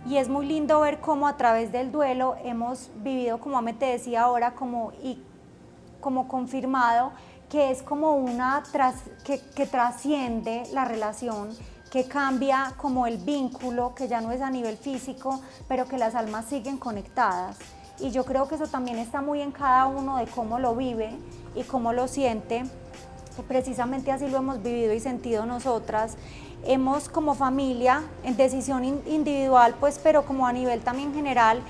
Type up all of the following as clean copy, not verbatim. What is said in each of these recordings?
Y es muy lindo ver cómo a través del duelo hemos vivido, como Ame te decía ahora, como confirmado que es como que trasciende la relación, que cambia como el vínculo, que ya no es a nivel físico, pero que las almas siguen conectadas. Y yo creo que eso también está muy en cada uno de cómo lo vive y cómo lo siente. Precisamente así lo hemos vivido y sentido nosotras. Hemos como familia, en decisión individual, pues, pero como a nivel también general,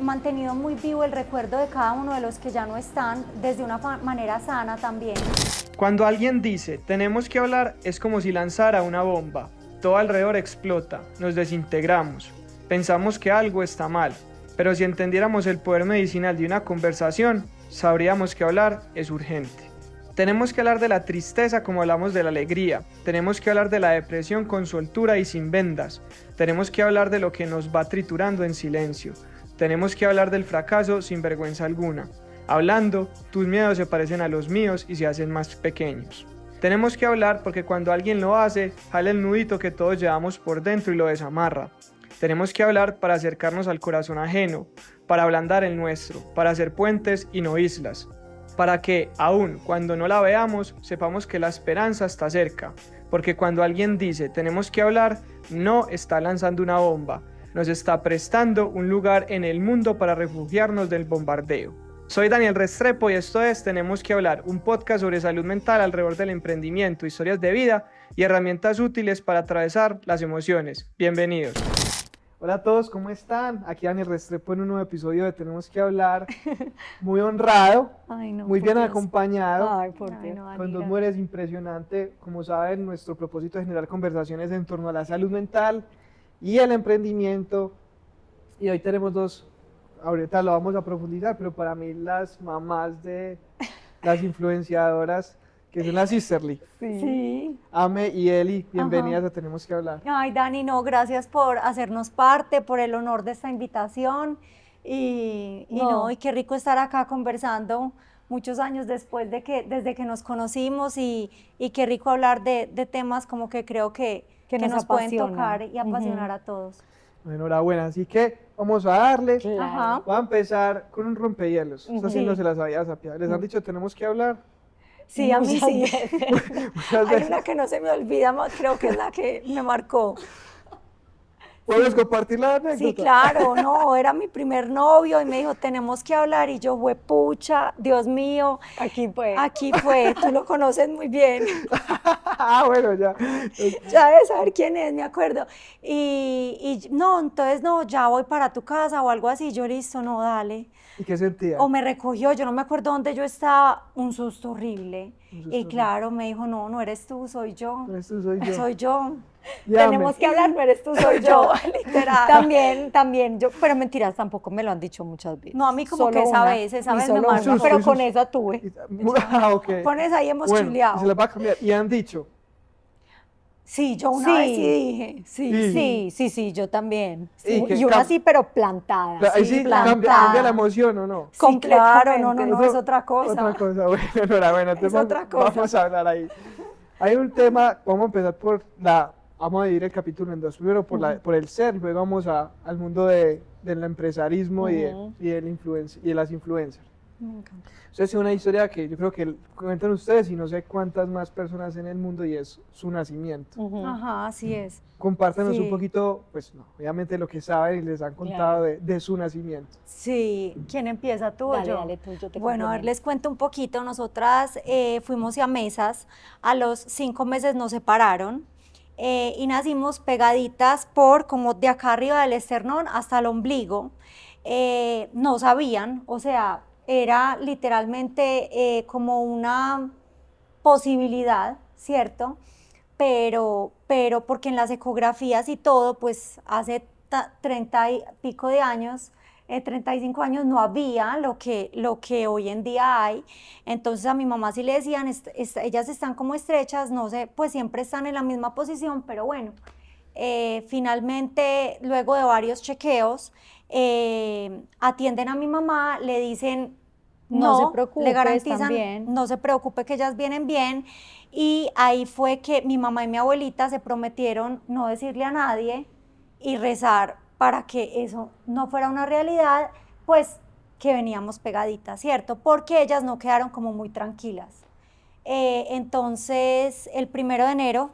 mantenido muy vivo el recuerdo de cada uno de los que ya no están, desde una manera sana también. Cuando alguien dice, tenemos que hablar, es como si lanzara una bomba. Todo alrededor explota, nos desintegramos, pensamos que algo está mal, pero si entendiéramos el poder medicinal de una conversación, sabríamos que hablar es urgente. Tenemos que hablar de la tristeza como hablamos de la alegría, tenemos que hablar de la depresión con soltura y sin vendas, tenemos que hablar de lo que nos va triturando en silencio, tenemos que hablar del fracaso sin vergüenza alguna. Hablando, tus miedos se parecen a los míos y se hacen más pequeños. Tenemos que hablar porque cuando alguien lo hace, jala el nudito que todos llevamos por dentro y lo desamarra. Tenemos que hablar para acercarnos al corazón ajeno, para ablandar el nuestro, para hacer puentes y no islas, para que, aun cuando no la veamos, sepamos que la esperanza está cerca, porque cuando alguien dice tenemos que hablar, no está lanzando una bomba, nos está prestando un lugar en el mundo para refugiarnos del bombardeo. Soy Daniel Restrepo y esto es Tenemos que hablar, un podcast sobre salud mental alrededor del emprendimiento, historias de vida y herramientas útiles para atravesar las emociones. Bienvenidos. Hola a todos, ¿cómo están? Aquí Daniel Restrepo en un nuevo episodio de Tenemos que hablar. Muy honrado, Ay, no, muy bien Dios. acompañado, Ay, por Dios. No, con dos Anira. mujeres impresionantes. Como saben, nuestro propósito es generar conversaciones en torno a la salud mental y el emprendimiento. Y hoy tenemos dos, ahorita lo vamos a profundizar, pero para mí las mamás de las influenciadoras, que son las Sisterly, Sí. Ame y Eli, bienvenidas a Tenemos que hablar. Ay, Dani, no, gracias por hacernos parte, por el honor de esta invitación y qué rico estar acá conversando muchos años desde que nos conocimos y qué rico hablar de temas como que creo que nos pueden apasionan. tocar y apasionar a todos. Enhorabuena, así que vamos a darle. Claro. Ajá. Voy a empezar con un rompehielos. Esta sí no Sí. se las había sapeado. Les han dicho tenemos que hablar. Sí, a mí Muchas sí. veces. Muchas Hay veces. una que no se me olvida, creo que es la que me marcó. ¿Puedes compartir la anécdota? Sí, claro, no, era mi primer novio y me dijo, tenemos que hablar y yo, huepucha, Dios mío, Aquí pues. aquí fue, tú lo conoces muy bien, Ah, bueno, ya. ya debes saber quién es, me acuerdo. Y no, entonces no, ya voy para tu casa o algo así, yo listo, no, dale. ¿Y qué sentía? O me recogió, yo no me acuerdo dónde yo estaba, un susto horrible. Un susto Y claro, me dijo, no, no eres tú, soy yo. No, esto soy yo. Soy yo. Y Ame. Tenemos que hablar, no eres tú, soy Soy yo, yo. literal. También, yo, pero mentiras, tampoco me lo han dicho muchas veces. No, a mí como Solo que esa una, vez y me solo marcó. una, pero Sus- con sus- esa tuve. Ah, ok. Pones ahí, hemos Bueno, chuleado. se las va a cambiar. Y han dicho, Sí, yo una vez sí dije, sí. Sí, yo también. Y Sí, que y una cam- sí, pero plantada. ahí sí plantada. cambia la emoción, ¿o no? Sí, claro, no, Completamente. es otra cosa. Otra cosa, bueno, enhorabuena. Es otra cosa. Vamos a hablar ahí. Hay un tema, vamos a empezar vamos a dividir el capítulo en dos. Primero por el ser, luego vamos al mundo del empresarismo y de las influencers. Me encanta. Eso es una historia que yo creo que comentan ustedes y no sé cuántas más personas en el mundo y es su nacimiento. Ajá, así es. Compártenos Sí. un poquito, pues no, obviamente lo que saben y les han contado de su nacimiento. Sí, ¿quién empieza, tú o Dale, yo? dale, tú, yo te Bueno, a ver, complemento. les cuento un poquito. Nosotras fuimos siamesas, a los 5 meses nos separaron y nacimos pegaditas como de acá arriba del esternón hasta el ombligo. No sabían, o sea, era literalmente como una posibilidad, ¿cierto? Pero porque en las ecografías y todo, pues hace 30 y pico de años, 35 años no había lo que hoy en día hay. Entonces a mi mamá sí le decían, ellas están como estrechas, no sé, pues siempre están en la misma posición, pero bueno, finalmente luego de varios chequeos, atienden a mi mamá, le dicen, No se le preocupe, están garantizan, bien. no se preocupe que ellas vienen bien. Y ahí fue que mi mamá y mi abuelita se prometieron no decirle a nadie y rezar para que eso no fuera una realidad, pues que veníamos pegaditas, ¿cierto? Porque ellas no quedaron como muy tranquilas. Entonces, el 1 de enero,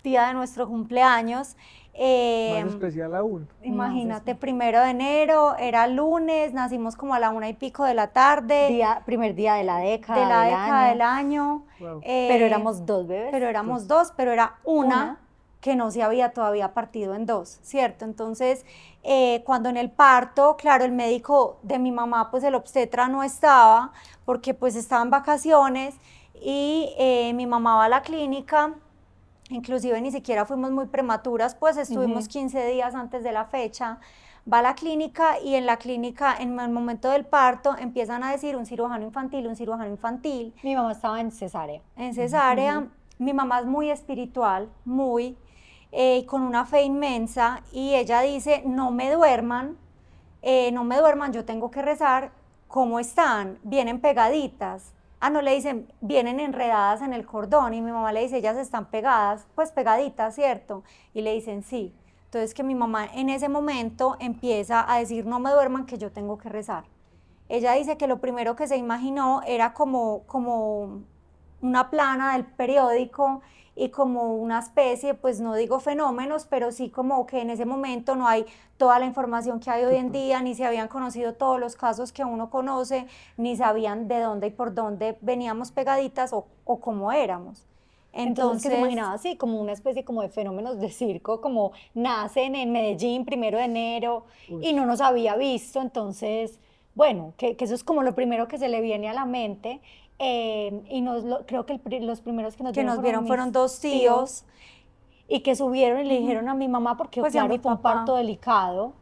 día de nuestro cumpleaños, Más especial aún. imagínate, 1 de enero, era lunes, nacimos como a la 1:00 de la tarde. Primer día de la década, de la del década año. del año. Wow. Pero éramos 2 bebés. Pero éramos dos, pero era una Una. que no se había todavía partido en dos, ¿cierto? Entonces, cuando en el parto, claro, el médico de mi mamá, pues el obstetra no estaba, porque pues estaba en vacaciones, y mi mamá va a la clínica, inclusive ni siquiera fuimos muy prematuras, pues estuvimos 15 días antes de la fecha, va a la clínica, y en la clínica, en el momento del parto, empiezan a decir un cirujano infantil, un cirujano infantil. Mi mamá estaba en cesárea. En cesárea, mi mamá es muy espiritual, muy, con una fe inmensa, y ella dice, no me duerman, yo tengo que rezar. ¿Cómo están? Vienen pegaditas. Ah, no, le dicen, vienen enredadas en el cordón, y mi mamá le dice, ellas están pegadas, pues pegaditas, ¿cierto? Y le dicen, sí. Entonces que mi mamá en ese momento empieza a decir, no me duerman, que yo tengo que rezar. Ella dice que lo primero que se imaginó era como una plana del periódico, y como una especie, pues no digo fenómenos, pero sí como que en ese momento no hay toda la información que hay hoy en día, ni se habían conocido todos los casos que uno conoce, ni sabían de dónde y por dónde veníamos pegaditas o cómo éramos. Entonces, que se imaginaba así, como una especie como de fenómenos de circo, como nacen en Medellín 1 de enero y no nos había visto, entonces, bueno, que eso es como lo primero que se le viene a la mente. Y creo que los primeros que nos vieron fueron dos tíos. Y que subieron y le dijeron a mi mamá, porque Pues, claro, a mi fue un papá. parto delicado,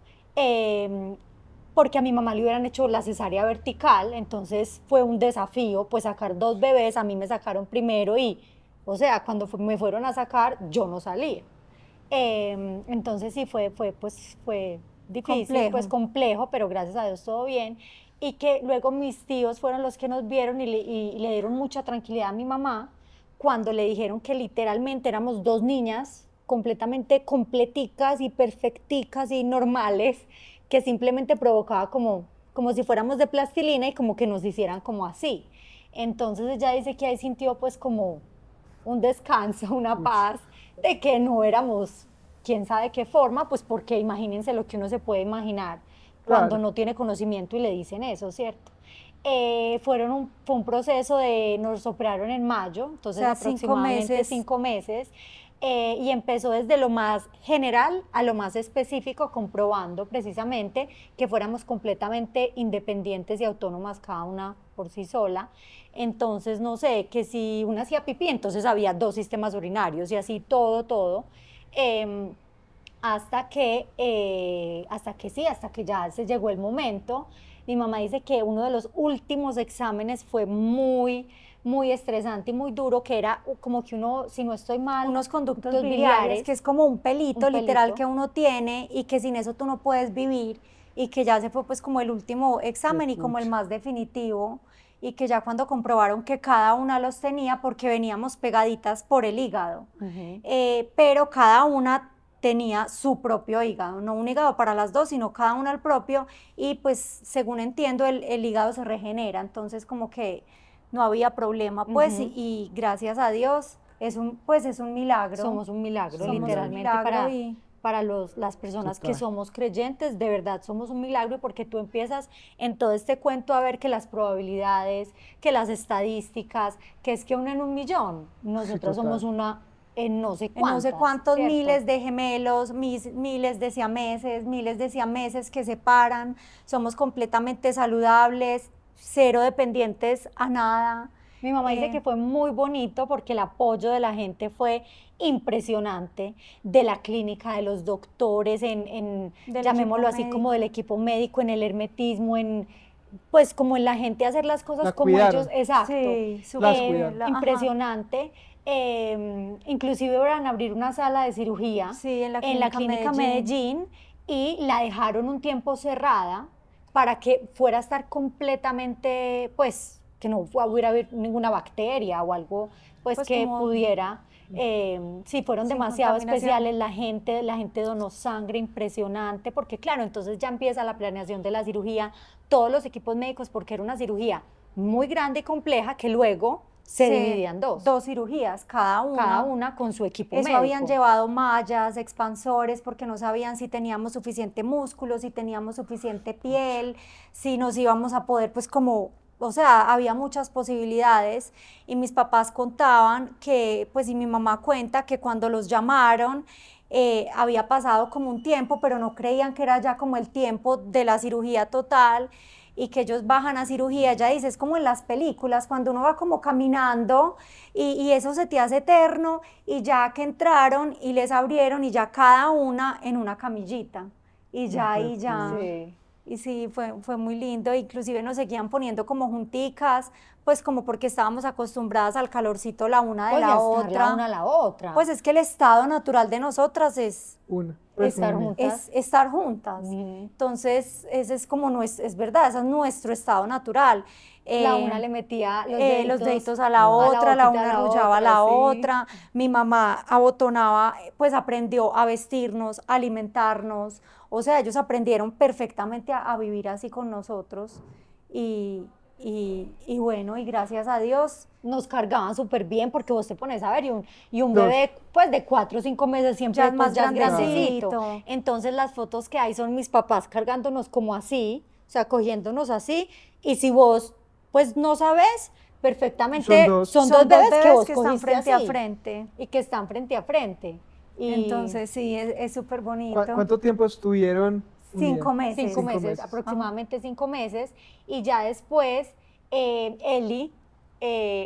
porque a mi mamá le hubieran hecho la cesárea vertical, entonces fue un desafío, pues sacar 2 bebés, a mí me sacaron primero y, o sea, cuando me fueron a sacar, yo no salía. Entonces sí fue difícil, Complejo. pues complejo, pero gracias a Dios todo bien. Y que luego mis tíos fueron los que nos vieron y le dieron mucha tranquilidad a mi mamá cuando le dijeron que literalmente éramos 2 niñas completamente completicas y perfecticas y normales, que simplemente provocaba como si fuéramos de plastilina y como que nos hicieran como así. Entonces ella dice que ahí sintió pues como un descanso, una paz, de que no éramos quién sabe qué forma, pues porque imagínense lo que uno se puede imaginar cuando Claro. no tiene conocimiento y le dicen eso, ¿cierto? Fue un proceso nos operaron en mayo, entonces O sea, 5 aproximadamente meses. 5 meses, y empezó desde lo más general a lo más específico, comprobando precisamente que fuéramos completamente independientes y autónomas cada una por sí sola. Entonces, no sé, que si una hacía pipí, entonces había 2 sistemas urinarios y así todo. Eh, hasta que ya se llegó el momento. Mi mamá dice que uno de los últimos exámenes fue muy, muy estresante y muy duro, que era como que uno, si no estoy mal, Unos conductos biliares, que es como un pelito literal que uno tiene, y que sin eso tú no puedes vivir, y que ya se fue pues como el último examen y como el más definitivo, y que ya cuando comprobaron que cada una los tenía, porque veníamos pegaditas por el hígado, pero cada una tenía su propio hígado, no un hígado para las dos, sino cada una el propio, y pues según entiendo el hígado se regenera, entonces como que no había problema, pues, y gracias a Dios es un milagro. Somos un milagro, Somos un literalmente, milagro para las personas que Total. somos creyentes, de verdad somos un milagro, porque tú empiezas en todo este cuento a ver que las probabilidades, que las estadísticas, que es que una en 1.000.000, nosotros somos una en no sé en no sé cuántos ¿cierto? miles de gemelos, miles de siameses que se paran, somos completamente saludables, cero dependientes a nada. Mi mamá dice que fue muy bonito porque el apoyo de la gente fue impresionante, de la clínica, de los doctores, llamémoslo así, médico. como del equipo médico, en el hermetismo, pues como en la gente hacer las cosas La como cuidaron. ellos, exacto. Sí, Las cuidaron. Impresionante. Inclusive van a abrir una sala de cirugía Sí, en la clínica Medellín, y la dejaron un tiempo cerrada para que fuera a estar completamente, pues, que no hubiera haber ninguna bacteria o algo, pues que como pudiera Sí, fueron Sin demasiado contaminación. especiales, la gente donó sangre impresionante, porque claro, entonces ya empieza la planeación de la cirugía, todos los equipos médicos, porque era una cirugía muy grande y compleja que luego se dividía en dos, Dos cirugías, cada una con su equipo Eso médico. habían llevado mallas, expansores, porque no sabían si teníamos suficiente músculo, si teníamos suficiente piel, si nos íbamos a poder, pues como, o sea, había muchas posibilidades y mis papás contaban que, pues y mi mamá cuenta que cuando los llamaron, había pasado como un tiempo, pero no creían que era ya como el tiempo de la cirugía total y que ellos bajan a cirugía, ella dice, es como en las películas, cuando uno va como caminando y eso se te hace eterno y ya que entraron y les abrieron y ya cada una en una camillita y ya Hijo de y ya. Sí. Y sí, fue muy lindo, inclusive nos seguían poniendo como junticas, pues como porque estábamos acostumbradas al calorcito la una de Pues, y la a estar otra. la una a la otra. Pues es que el estado natural de nosotras es Una. Estar una. juntas. es estar juntas. Ujú. Entonces, ese es como, es verdad, ese es nuestro estado natural. La una le metía los deditos a la otra, la boquita una de la arrullaba a otra, la sí. otra. Mi mamá abotonaba, pues aprendió a vestirnos, a alimentarnos. O sea, ellos aprendieron perfectamente a vivir así con nosotros. Y bueno, y gracias a Dios. Nos cargaban súper bien porque vos te pones a ver y un Dos. bebé pues de 4 o 5 meses siempre Ya es pues, más ya es grandecito. grandecito. Entonces las fotos que hay son mis papás cargándonos como así, o sea, cogiéndonos así. Y si vos pues no sabes, perfectamente Son dos. son dos bebés que vos están cogiste frente así a frente. y que están frente a frente. Y Entonces, sí, es súper bonito. ¿Cuánto tiempo estuvieron? 5 meses. 5 meses, meses. aproximadamente 5 meses. Y ya después, Eli,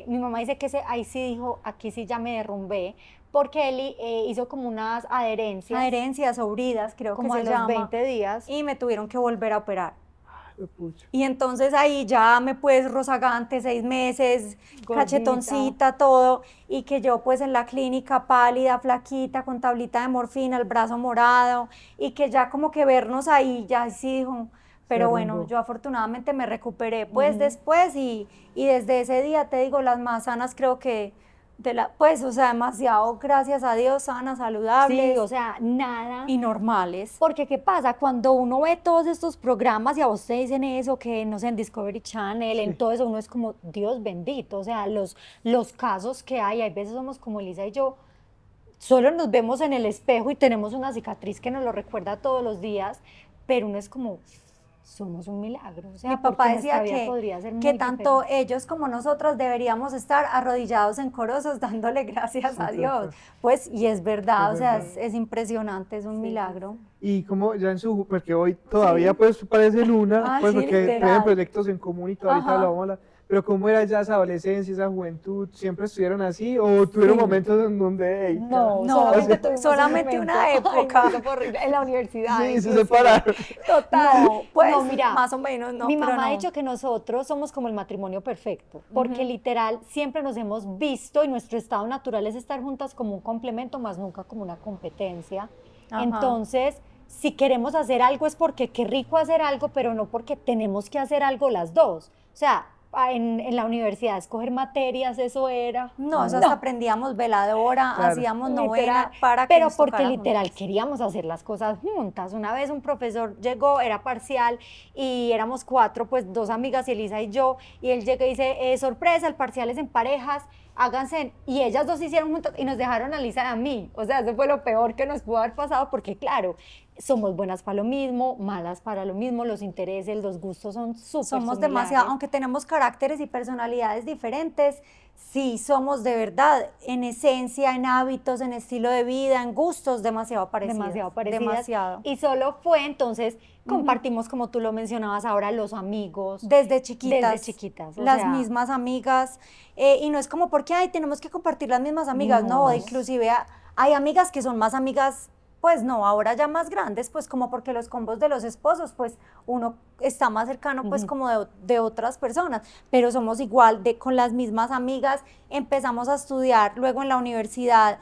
mi mamá dice que ahí sí dijo, aquí sí ya me derrumbé, porque Eli hizo como unas adherencias, Adherencias o bridas, creo como que a se los llama. 20 días. Y me tuvieron que volver a operar. Pucha. Y entonces ahí ya me pues rozagante, 6 meses, Gordita. cachetoncita, todo, y que yo pues en la clínica pálida, flaquita, con tablita de morfina, el brazo morado, y que ya como que vernos ahí, ya sí dijo, pero bueno, derrumbó. yo afortunadamente me recuperé pues después y desde ese día te digo, las más sanas creo que, pues o sea, demasiado, gracias a Dios, sanas, saludables Sí, o sea, nada. y normales. Porque, ¿qué pasa? Cuando uno ve todos estos programas y a vos te dicen eso, que no sé, en Discovery Channel, en todo eso, uno es como, Dios bendito, o sea, los casos que hay veces somos como Elisa y yo, solo nos vemos en el espejo y tenemos una cicatriz que nos lo recuerda todos los días, pero uno es como, somos un milagro, o sea, Mi papá porque decía nuestra vida podría ser que muy tanto diferente. ellos como nosotras deberíamos estar arrodillados en corosos dándole gracias a Dios. Pues, y es verdad, Es o sea, verdad. es impresionante, es un milagro. Y como ya en su, porque hoy todavía pues parecen una, Ah, pues sí, porque literal. tienen proyectos en común y todo, ahorita Ajá. lo vamos a hablar. Pero ¿cómo era ya esa adolescencia, esa juventud? ¿Siempre estuvieron así o tuvieron momentos en donde, hey, No, No, solamente, o sea, tuvimos solamente un una momento. Ay, época. no, eso fue horrible. En la universidad. sí, se inclusive. separaron? Total, No, pues no, mira, más o menos, no, mi pero mamá ha no. dicho que nosotros somos como el matrimonio perfecto, porque literal siempre nos hemos visto y nuestro estado natural es estar juntas como un complemento, más nunca como una competencia. Ajá. Entonces, si queremos hacer algo es porque qué rico hacer algo, pero no porque tenemos que hacer algo las dos. O sea, en la universidad escoger materias, eso era. No, eso hasta aprendíamos veladora, Claro. hacíamos Literal, novena para que pero nos porque tocara literal juntas. queríamos hacer las cosas juntas. Una vez un profesor llegó, era parcial y éramos 4, pues 2 amigas, Elisa y yo, y él llega y dice, sorpresa, el parcial es en parejas, háganse, y ellas 2 hicieron juntas y nos dejaron a Lisa y a mí. O sea, eso fue lo peor que nos pudo haber pasado porque claro, somos buenas para lo mismo, malas para lo mismo, los intereses, los gustos son súper Somos similares. demasiado, aunque tenemos caracteres y personalidades diferentes, sí somos de verdad, en esencia, en hábitos, en estilo de vida, en gustos, demasiado parecidas. Demasiado parecidas. Demasiado. Y solo fue entonces, compartimos como tú lo mencionabas ahora, los amigos. Desde chiquitas. Desde chiquitas, o las sea. mismas amigas. Y no es como porque, ay, tenemos que compartir las mismas amigas. No, No. inclusive hay amigas que son más amigas, pues no, ahora ya más grandes, pues como porque los combos de los esposos, pues uno está más cercano, pues como de otras personas. Pero somos igual, con las mismas amigas. Empezamos a estudiar luego en la universidad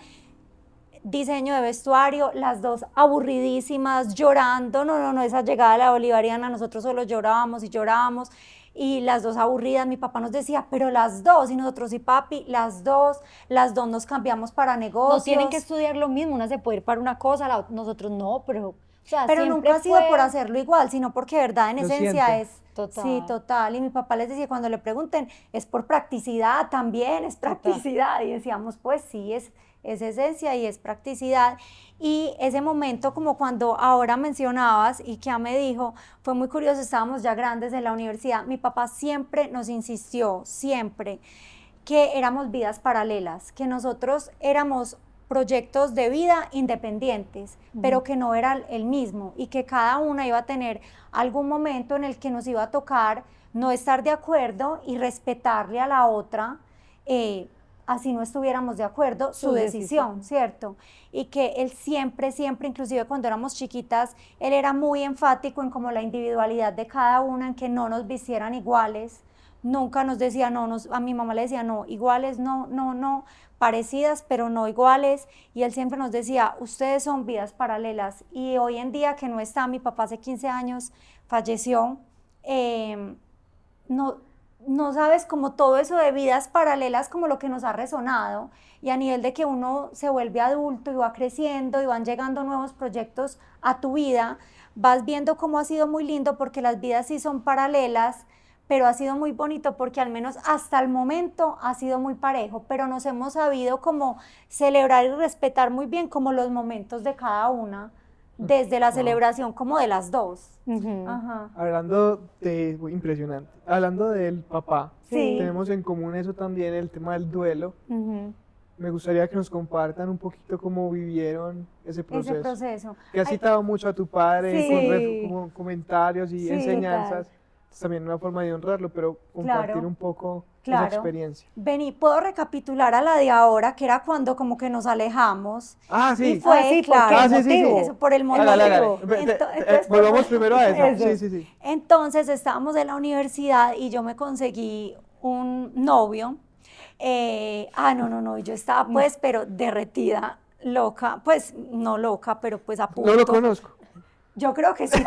diseño de vestuario, las dos aburridísimas, llorando, no, esa llegada a la bolivariana, nosotros solo llorábamos y llorábamos, y las dos aburridas, mi papá nos decía, pero las dos, y nosotros, y papi, las dos nos cambiamos para negocios. No tienen que estudiar lo mismo, una se puede ir para una cosa, nosotros no, pero, o sea, pero siempre nunca ha sido fue... por hacerlo igual, sino porque de verdad en Lo esencia sienten. es... Total. Sí, total. Y mi papá les decía, cuando le pregunten, es por practicidad también, es practicidad. Y decíamos, pues sí, es esencia y es practicidad. Y ese momento, como cuando ahora mencionabas y que me dijo, fue muy curioso, estábamos ya grandes en la universidad, mi papá siempre nos insistió, siempre, que éramos vidas paralelas, que nosotros éramos proyectos de vida independientes, pero que no era el mismo y que cada una iba a tener algún momento en el que nos iba a tocar no estar de acuerdo y respetarle a la otra, así no estuviéramos de acuerdo, su decisión, ¿cierto? Y que él siempre, siempre, inclusive cuando éramos chiquitas, él era muy enfático en como la individualidad de cada una, en que no nos vistieran iguales, nunca nos decía no, a mi mamá le decía no, iguales, no, no, no, parecidas, pero no iguales, y él siempre nos decía, ustedes son vidas paralelas, y hoy en día que no está, mi papá hace 15 años falleció, no, no sabes como todo eso de vidas paralelas como lo que nos ha resonado, y a nivel de que uno se vuelve adulto y va creciendo y van llegando nuevos proyectos a tu vida, vas viendo cómo ha sido muy lindo porque las vidas sí son paralelas, pero ha sido muy bonito porque al menos hasta el momento ha sido muy parejo, pero nos hemos sabido como celebrar y respetar muy bien como los momentos de cada una, desde la celebración como de las dos. Ajá. Hablando de, uy, impresionante, hablando del papá, Sí. tenemos en común eso también, el tema del duelo. Me gustaría que nos compartan un poquito cómo vivieron ese proceso. Ese proceso. Que has citado mucho a tu padre Sí. con como comentarios y Sí, enseñanzas. Es también una forma de honrarlo, pero compartir Claro. un poco esa Claro. experiencia. Vení, puedo recapitular a la de ahora, que era cuando como que nos alejamos. Ah, sí. Y fue, Ah, sí, claro, ¿por qué? Ah, sí, sí, sí. eso, por el motivo. Hágale, hágale. Entonces, Volvamos primero a eso. Eso. Sí, sí, sí. Entonces estábamos en la universidad y yo me conseguí un novio. No, yo estaba pues, pero derretida, loca, pues no loca, pero pues a punto. No lo conozco. Yo creo que sí,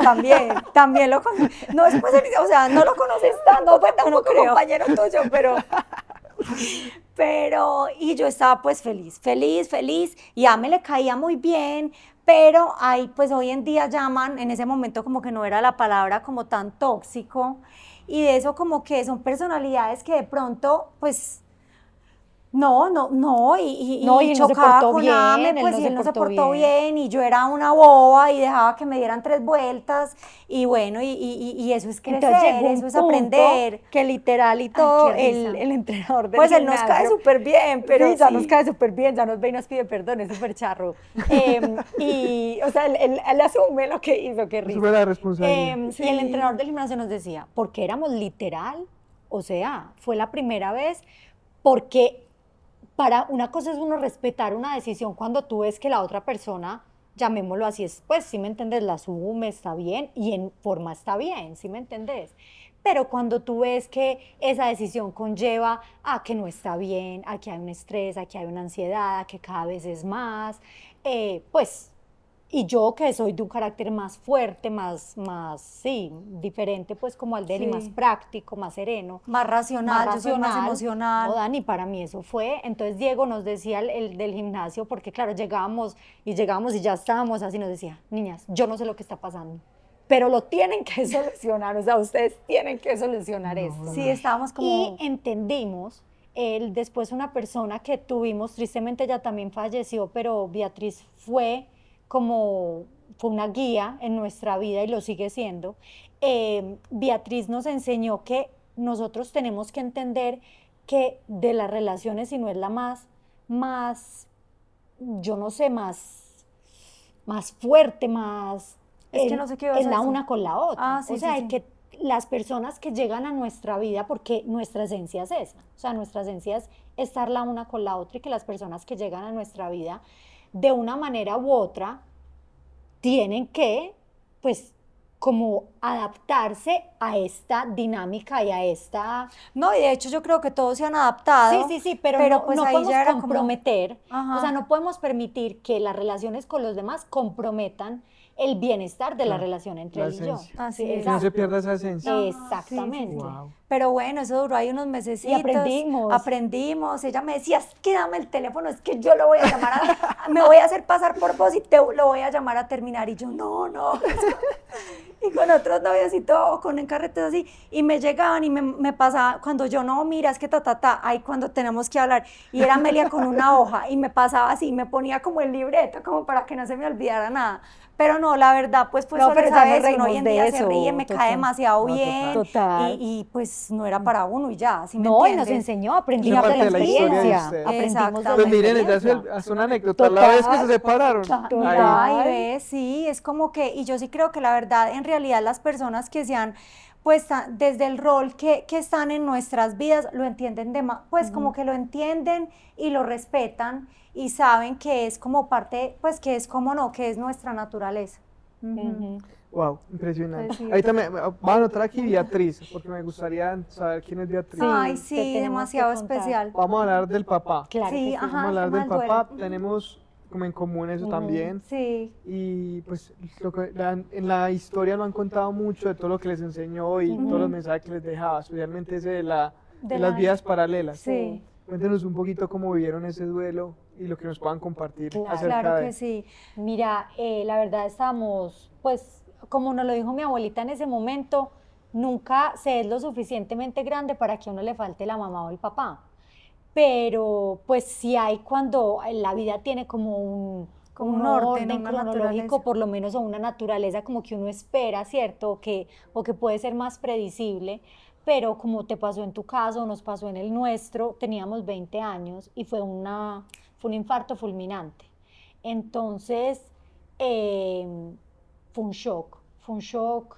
también lo conozco. No, después, o sea, no lo conoces tanto, no fue tampoco compañero tuyo, y yo estaba pues feliz, y ya me le caía muy bien, pero ahí pues hoy en día llaman, en ese momento como que no era la palabra como tan tóxico, y de eso como que son personalidades que de pronto pues y no se chocaba portó con bien, Ame, pues y él no se portó bien, y yo era una boba y dejaba que me dieran 3 vueltas, y bueno, y eso es crecer, Entonces llegó un eso es punto aprender. que literal y todo qué risa. el entrenador del Pues él nos gimnasio, cae súper bien, pero sí, ya sí. nos cae súper bien, ya nos ve y nos pide perdón, es súper charro. Y, o sea, él asume lo que hizo, qué risa. Asume la responsabilidad. Y el entrenador del gimnasio nos decía, porque éramos literal, o sea, fue la primera vez, porque para una cosa es uno respetar una decisión cuando tú ves que la otra persona, llamémoslo así, es, pues, si me entiendes, la asume, está bien, y en forma está bien, ¿sí me entendés? Pero cuando tú ves que esa decisión conlleva a que no está bien, a que hay un estrés, a que hay una ansiedad, a que cada vez es más, pues, y yo que soy de un carácter más fuerte, sí, diferente pues como al de él, y Sí. más práctico, más sereno. Más racional, yo soy más emocional. No, Dani, para mí eso fue. Entonces Diego nos decía, el del gimnasio, porque claro, llegábamos y ya estábamos así, nos decía, niñas, yo no sé lo que está pasando, pero lo tienen que solucionar, o sea, ustedes tienen que solucionar esto. Sí, estábamos como... Y entendimos, después una persona que tuvimos, tristemente ella también falleció, pero Beatriz fue una guía en nuestra vida y lo sigue siendo. Beatriz nos enseñó que nosotros tenemos que entender que de las relaciones, si no es la más, yo no sé, más fuerte, más... Es que no sé qué ibas a es la decir. una con la otra. Sí, o sea, sí. que las personas que llegan a nuestra vida, porque nuestra esencia es esa, o sea, nuestra esencia es estar la una con la otra, y que las personas que llegan a nuestra vida de una manera u otra tienen que, pues, como adaptarse a esta dinámica y a esta... No, y de hecho yo creo que todos se han adaptado. Sí, pero pues no ahí podemos ya era como- comprometer, Ajá. o sea, no podemos permitir que las relaciones con los demás comprometan el bienestar de la Claro, relación entre la él y yo. esencia. Así Sí, es. Que no se exacto. pierda esa esencia. No, Exactamente. Wow. Pero bueno, eso duró ahí unos mesecitos. Aprendimos. Ella me decía, es que dame el teléfono, es que yo lo voy a llamar, me voy a hacer pasar por vos y lo voy a llamar a terminar. Y yo, no. Y con otros novios y todo, con encarretes así. Y me llegaban y me pasaba, cuando yo no, mira, es que ahí cuando tenemos que hablar. Y era Amelia con una hoja y me pasaba así, me ponía como el libreto, como para que no se me olvidara nada. Pero no, la verdad, pues No, solo pero esa ya nos vez, uno hoy reímos en de día se eso, ríe, me cae total. demasiado No, bien. total. Y pues no era para uno y ya, ¿sí me No, y nos entiendes? enseñó, aprendimos parte de la de la historia de experiencia. ustedes. Aprendimos de la Pues miren, ella experiencia. hace una anécdota. La vez que se separaron. Mira, y Total. ves, sí, es como que, y yo sí creo que la verdad, en realidad las personas que se han, pues desde el rol que están en nuestras vidas, lo entienden pues como que lo entienden y lo respetan y saben que es como parte, pues que es como no, que es nuestra naturaleza. Ujú. Wow, impresionante. Pues sí, Ahí también, voy a anotar aquí Beatriz, porque me gustaría saber quién es Beatriz. Ay, te sí, tenemos que demasiado contar. especial. Vamos a hablar del papá. Claro que Sí, sí. ajá. Vamos a hablar el tema del del papá. duelo. Tenemos como en común eso también. Sí. Y pues en la historia lo han contado mucho de todo lo que les enseñó y todos los mensajes que les dejaba, especialmente ese de De las la- vidas paralelas. Sí. Cuéntenos un poquito cómo vivieron ese duelo y lo que nos puedan compartir Claro. acerca Claro de que sí. Mira, la verdad estábamos, pues, como nos lo dijo mi abuelita en ese momento, nunca se es lo suficientemente grande para que a uno le falte la mamá o el papá. Pero pues sí hay cuando la vida tiene como un orden una cronológico, naturaleza. por lo menos, o una naturaleza como que uno espera, ¿cierto? O que puede ser más predecible, pero como te pasó en tu caso, nos pasó en el nuestro, teníamos 20 años y fue un infarto fulminante. Entonces, eh, fue un shock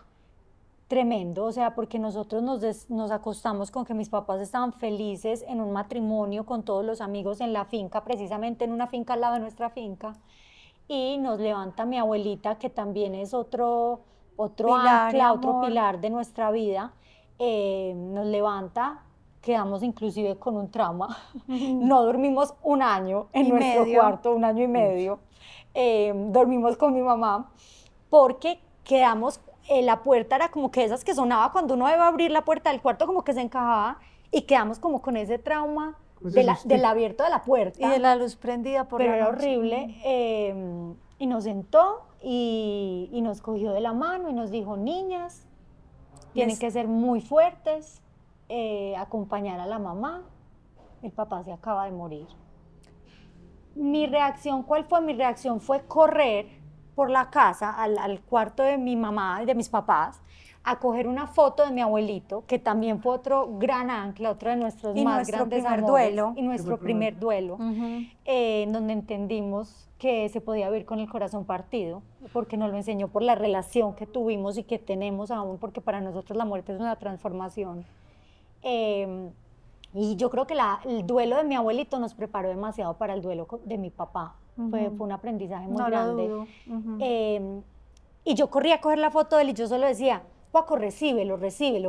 tremendo, o sea, porque nosotros nos acostamos con que mis papás estaban felices en un matrimonio con todos los amigos en la finca, precisamente en una finca al lado de nuestra finca, y nos levanta mi abuelita, que también es otro Pilar y ancla, otro amor. pilar de nuestra vida, nos levanta, quedamos inclusive con un trauma, no dormimos un año en Y nuestro medio. cuarto, un año y medio, dormimos con mi mamá, porque quedamos, la puerta era como que esas que sonaba cuando uno iba a abrir la puerta del cuarto, como que se encajaba, y quedamos como con ese trauma Ese sustito. del abierto de la puerta. Y de la luz prendida por Pero la era noche. horrible. Y nos sentó y nos cogió de la mano y nos dijo, niñas, tienen Les- que ser muy fuertes, acompañar a la mamá, el papá se acaba de morir. Mi reacción, ¿cuál fue? Mi reacción fue correr por la casa al cuarto de mi mamá y de mis papás a coger una foto de mi abuelito, que también fue otro gran ancla, otro de nuestros Y más nuestro grandes primer amores, duelo. y nuestro primer duelo, en donde entendimos que se podía vivir con el corazón partido, porque nos lo enseñó por la relación que tuvimos y que tenemos aún, porque para nosotros la muerte es una transformación. Y yo creo que el duelo de mi abuelito nos preparó demasiado para el duelo de mi papá. Fue un aprendizaje muy No lo grande. dudo. Y yo corría a coger la foto de él y yo solo decía, Paco, recíbelo,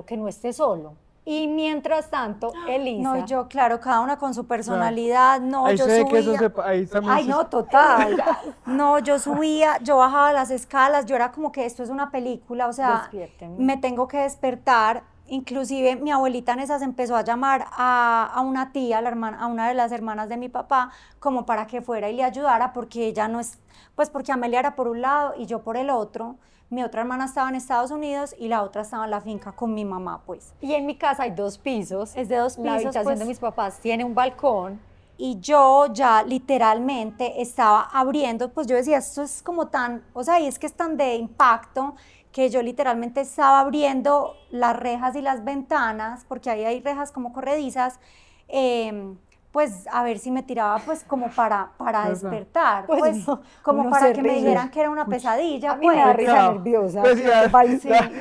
que no esté solo. Y mientras tanto, Elisa... No, yo, claro, cada una con su personalidad. No, ahí yo se ve que eso subía. ahí también Ay, no, total. No, yo subía, yo bajaba las escalas, yo era como que esto es una película, o sea, Despiérteme. me tengo que despertar. Inclusive mi abuelita en esas empezó a llamar a una tía, a una de las hermanas de mi papá, como para que fuera y le ayudara, porque ella no es, pues porque Amelia era por un lado y yo por el otro. Mi otra hermana estaba en Estados Unidos y la otra estaba en la finca con mi mamá, pues. Y en mi casa hay 2 pisos. Es de 2 La pisos, habitación pues. de mis papás tiene un balcón. Y yo ya literalmente estaba abriendo, pues yo decía, esto es como tan, o sea, y es que es tan de impacto que yo literalmente estaba abriendo las rejas y las ventanas, porque ahí hay rejas como corredizas, pues a ver si me tiraba pues como para despertar, Pues no, como uno para se que me ríe. dijeran que era una pesadilla, A mí me da pues. risa Pecado. nerviosa. Pues ya, Sí,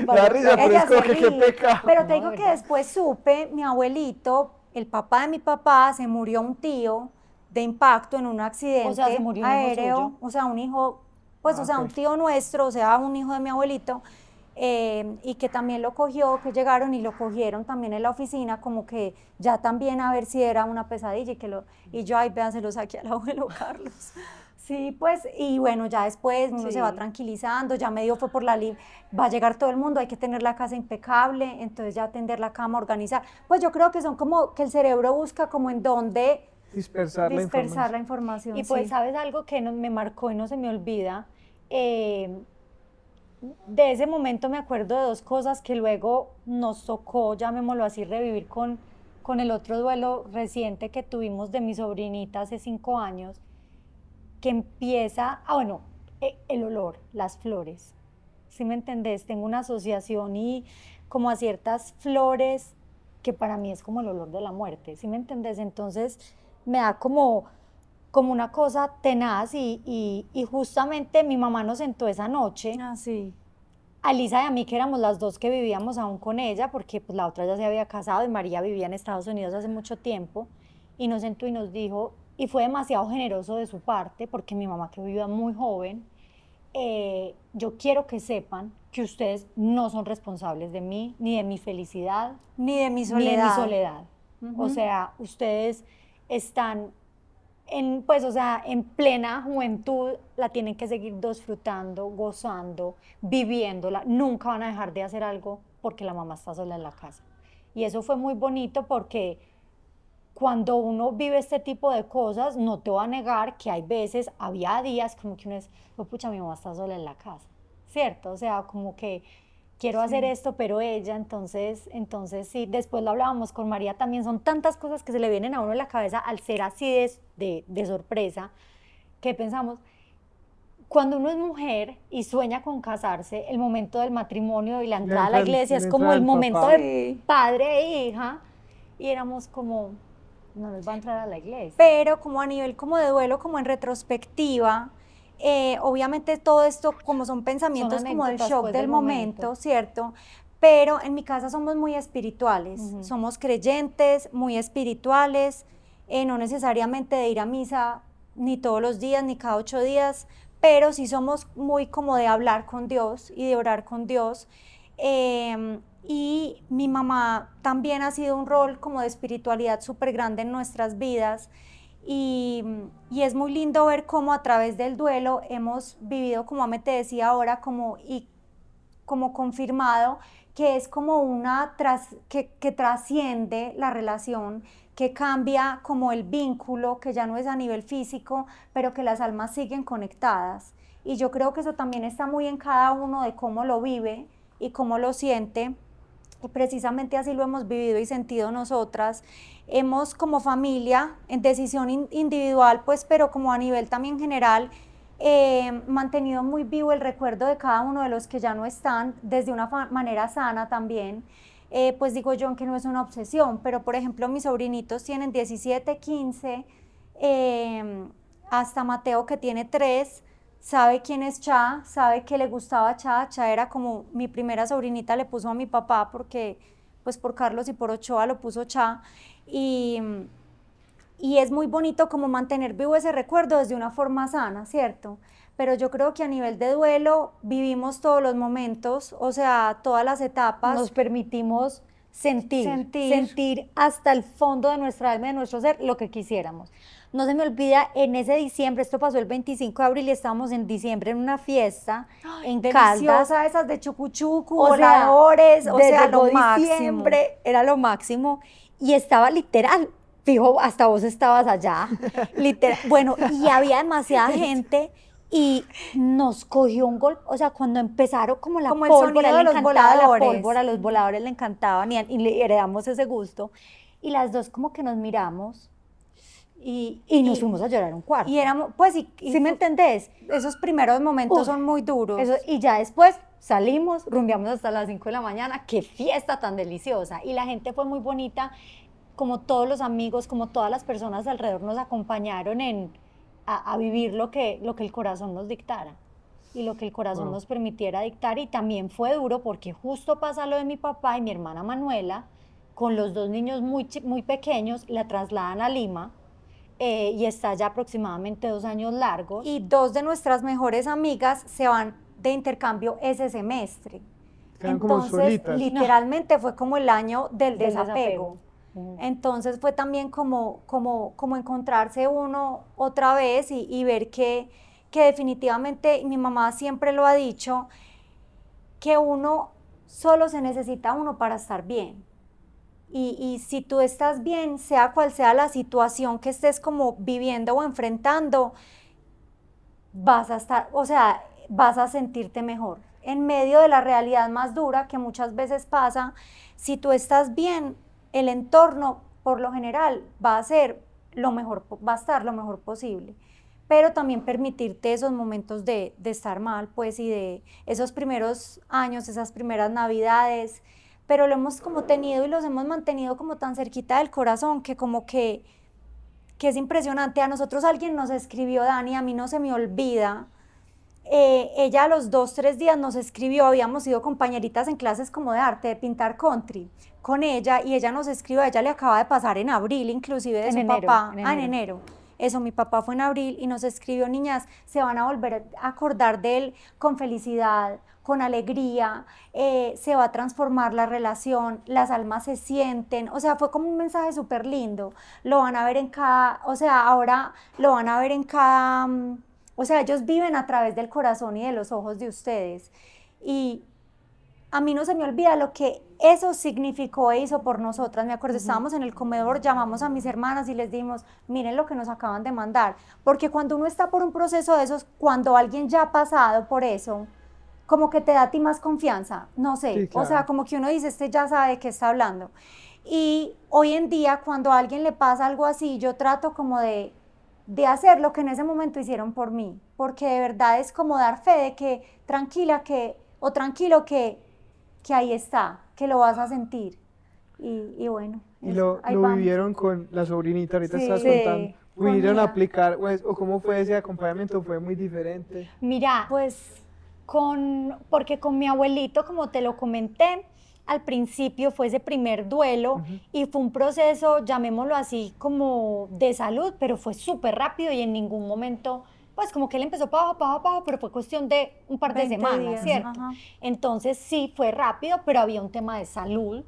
da risa, pero Ella es como se que qué ríe. pecado. Pero te No, digo de que verdad. después supe, mi abuelito, el papá de mi papá, se murió un tío de impacto en un accidente O sea, se murió un hijo aéreo, suyo. o sea, un hijo, pues, Ah, o sea, ok. un tío nuestro, o sea, un hijo de mi abuelito, y que también lo cogió, que llegaron y lo cogieron también en la oficina, como que ya también a ver si era una pesadilla y yo, ay, véan, se lo saqué al abuelo Carlos. Sí, pues, y bueno, ya después uno se va Sí. tranquilizando, ya medio fue por va a llegar todo el mundo, hay que tener la casa impecable, entonces ya tender la cama, organizar. Pues yo creo que son como que el cerebro busca como en dónde Dispersar la dispersar la información. información, Y pues, sí. ¿sabes algo que me marcó y no se me olvida? Eh, de ese momento me acuerdo de dos cosas que luego nos tocó, llamémoslo así, revivir con el otro duelo reciente que tuvimos de mi sobrinita hace 5 años, que empieza, bueno, el olor, las flores. ¿Sí me entendés? Tengo una asociación y como a ciertas flores que para mí es como el olor de la muerte, ¿sí me entendés? Entonces me da como una cosa tenaz y justamente mi mamá nos sentó esa noche, Ah, sí. a Lisa y a mí, que éramos las dos que vivíamos aún con ella, porque pues la otra ya se había casado y María vivía en Estados Unidos hace mucho tiempo, y nos sentó y nos dijo, y fue demasiado generoso de su parte, porque mi mamá que vivía muy joven, yo quiero que sepan que ustedes no son responsables de mí, ni de mi felicidad, Ni de mi ni de mi soledad. soledad. O Ujú. sea, ustedes están pues, o sea, en plena juventud, la tienen que seguir disfrutando, gozando, viviéndola. Nunca van a dejar de hacer algo porque la mamá está sola en la casa. Y eso fue muy bonito porque cuando uno vive este tipo de cosas, no te voy a negar que hay veces, había días como que uno es, oh, pucha, mi mamá está sola en la casa, ¿cierto? O sea, como que quiero hacer Sí. esto, pero ella, entonces sí, después lo hablábamos con María también, son tantas cosas que se le vienen a uno en la cabeza al ser así de sorpresa, que pensamos, cuando uno es mujer y sueña con casarse, el momento del matrimonio y la Le entrada a la entra iglesia es le como entra el el momento papá. de Sí. padre e hija, y éramos como, no nos va a entrar a la iglesia. Pero como a nivel como de duelo, como en retrospectiva, obviamente todo esto como son pensamientos como del anécdotas, shock pues, del del momento. momento, ¿cierto? Pero en mi casa somos muy espirituales, Ujú. somos creyentes, muy espirituales, no necesariamente de ir a misa ni todos los días, ni cada 8 días, pero sí somos muy como de hablar con Dios y de orar con Dios. Y mi mamá también ha sido un rol como de espiritualidad súper grande en nuestras vidas. Y, y es muy lindo ver cómo a través del duelo hemos vivido, como Ame te decía ahora, como confirmado que es como que trasciende la relación, que cambia como el vínculo, que ya no es a nivel físico, pero que las almas siguen conectadas. Y yo creo que eso también está muy en cada uno de cómo lo vive y cómo lo siente. Y precisamente así lo hemos vivido y sentido nosotras. Hemos como familia, en decisión individual, pues, pero como a nivel también general, mantenido muy vivo el recuerdo de cada uno de los que ya no están, desde una manera sana también. Pues digo yo que no es una obsesión, pero por ejemplo mis sobrinitos tienen 17, 15, hasta Mateo que tiene 3, sabe quién es Cha, sabe que le gustaba Cha. Cha era como mi primera sobrinita, le puso a mi papá porque pues por Carlos y por Ochoa lo puso Cha. Y, y es muy bonito como mantener vivo ese recuerdo desde una forma sana, ¿cierto? Pero yo creo que a nivel de duelo vivimos todos los momentos, o sea, todas las etapas. Nos permitimos sentir Sentir. hasta el fondo de nuestra alma, de nuestro ser, lo que quisiéramos. No se me olvida, en ese diciembre, esto pasó el 25 de abril y estábamos en diciembre en una fiesta en Caldas. Deliciosa esas de chucuchucu, O sea, voladores, o sea, llegó lo máximo. diciembre, era lo máximo, y estaba literal, fijo, hasta vos estabas allá, literal, bueno, y había demasiada gente y nos cogió un golpe, o sea, cuando empezaron como la Como el pólvora, sonido a él de le los encantaba la voladores. pólvora, los voladores le encantaban y le heredamos ese gusto, y las dos como que nos miramos y nos fuimos a llorar a un cuarto. Y éramos, pues, ¿Sí me entendés? esos primeros momentos Uf, son muy duros. Eso, y ya después salimos, rumbeamos hasta las 5 de la mañana, qué fiesta tan deliciosa. Y la gente fue muy bonita, como todos los amigos, como todas las personas alrededor nos acompañaron a vivir lo que el corazón nos dictara y lo que el corazón Wow. nos permitiera dictar. Y también fue duro porque justo pasa lo de mi papá y mi hermana Manuela, con los dos niños muy pequeños, la trasladan a Lima. Y está ya aproximadamente 2 años largos. Y dos de nuestras mejores amigas se van de intercambio ese semestre. Quedan como Entonces, solitas. literalmente fue como el año del Del desapego. desapego. Entonces fue también como encontrarse uno otra vez y ver que definitivamente, mi mamá siempre lo ha dicho, que uno solo se necesita uno para estar bien. Y si tú estás bien, sea cual sea la situación que estés como viviendo o enfrentando, vas a estar, o sea, vas a sentirte mejor. En medio de la realidad más dura que muchas veces pasa, si tú estás bien, el entorno, por lo general, va a ser lo mejor, va a estar lo mejor posible. Pero también permitirte esos momentos de estar mal, pues, y de esos primeros años, esas primeras navidades, pero lo hemos como tenido y los hemos mantenido como tan cerquita del corazón que como que es impresionante. A nosotros alguien nos escribió, Dani, a mí no se me olvida. Ella a los 2, 3 días nos escribió, habíamos sido compañeritas en clases como de arte, de pintar country con ella, y ella nos escribió, a ella le acaba de pasar en abril, inclusive de En su enero, papá, en en enero. enero. Eso, mi papá fue en abril y nos escribió, niñas, se van a volver a acordar de él con felicidad, con alegría, se va a transformar la relación, las almas se sienten, o sea, fue como un mensaje súper lindo, lo van a ver en cada, o sea, ahora lo van a ver en cada, o sea, ellos viven a través del corazón y de los ojos de ustedes. Y a mí no se me olvida lo que eso significó e hizo por nosotras. Me acuerdo, estábamos en el comedor, llamamos a mis hermanas y les dimos, miren lo que nos acaban de mandar. Porque cuando uno está por un proceso de esos, cuando alguien ya ha pasado por eso, como que te da a ti más confianza, no sé, Sí, o sea, claro. como que uno dice, este ya sabe de qué está hablando. Y hoy en día, cuando a alguien le pasa algo así, yo trato como de hacer lo que en ese momento hicieron por mí, porque de verdad es como dar fe de que tranquila que, o tranquilo que ahí está, que lo vas a sentir. Y bueno, Y ahí lo vamos. vivieron con la sobrinita, ahorita estás Sí, contando. Sí. con ¿Pudieron Mía. aplicar, pues, o cómo fue ese acompañamiento? ¿Fue muy diferente? Mira, Pues porque con mi abuelito, como te lo comenté, al principio fue ese primer duelo y fue un proceso, llamémoslo así, como de salud, pero fue súper rápido y en ningún momento, pues como que él empezó para abajo, pero fue cuestión de un par de 20 semanas, días, ¿cierto? ajá. Entonces sí, fue rápido, pero había un tema de salud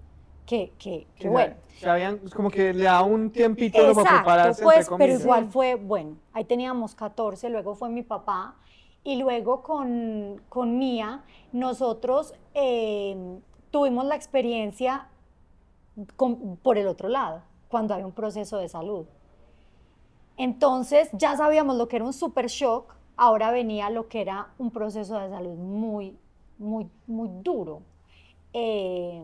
que Que bueno. se habían, como que le da un tiempito uno para Exacto, prepararse, entre pues, pero comillas. igual Sí. fue, bueno, ahí teníamos 14, luego fue mi papá y luego con Mía, nosotros tuvimos la experiencia por el otro lado, cuando hay un proceso de salud. Entonces ya sabíamos lo que era un super shock, ahora venía lo que era un proceso de salud muy duro. Eh,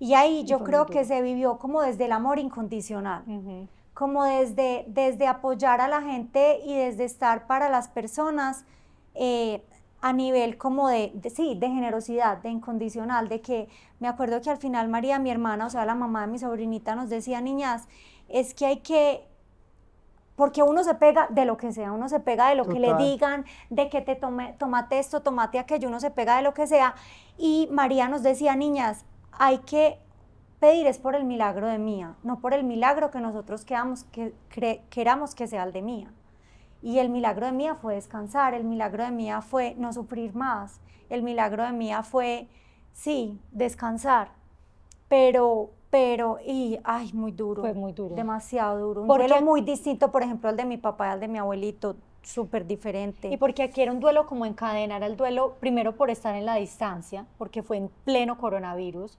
Y ahí y yo fue muy creo que duro. se vivió como desde el amor incondicional, Ujú. como desde apoyar a la gente y desde estar para las personas eh, a nivel como sí, de generosidad, de incondicional, de que me acuerdo que al final María, mi hermana, o sea, la mamá de mi sobrinita, nos decía, niñas, es que hay que porque uno se pega de lo que sea, uno se pega de lo que le Total. digan, de que tomate esto, tomate aquello, uno se pega de lo que sea. Y María nos decía, niñas, hay que pedir es por el milagro de Mía, no por el milagro que nosotros queramos que sea el de Mía. Y el milagro de Mía fue descansar, el milagro de Mía fue no sufrir más, el milagro de Mía fue, sí, descansar, y, ay, muy duro, Fue muy duro. demasiado duro. Un duelo Porque muy distinto, por ejemplo, al de mi papá y al de mi abuelito, súper diferente. Y porque aquí era un duelo como en cadena, era el duelo primero por estar en la distancia, porque fue en pleno coronavirus,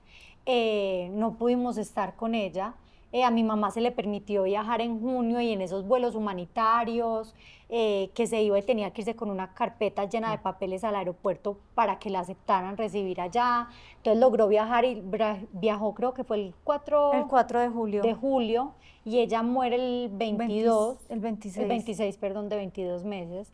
no pudimos estar con ella. A mi mamá se le permitió viajar en junio y en esos vuelos humanitarios, que se iba y tenía que irse con una carpeta llena de papeles al aeropuerto para que la aceptaran recibir allá. Entonces logró viajar y viajó, creo que fue el 4 El 4 de julio. de julio y ella muere el 22, El 26. el 26, perdón, de 22 meses.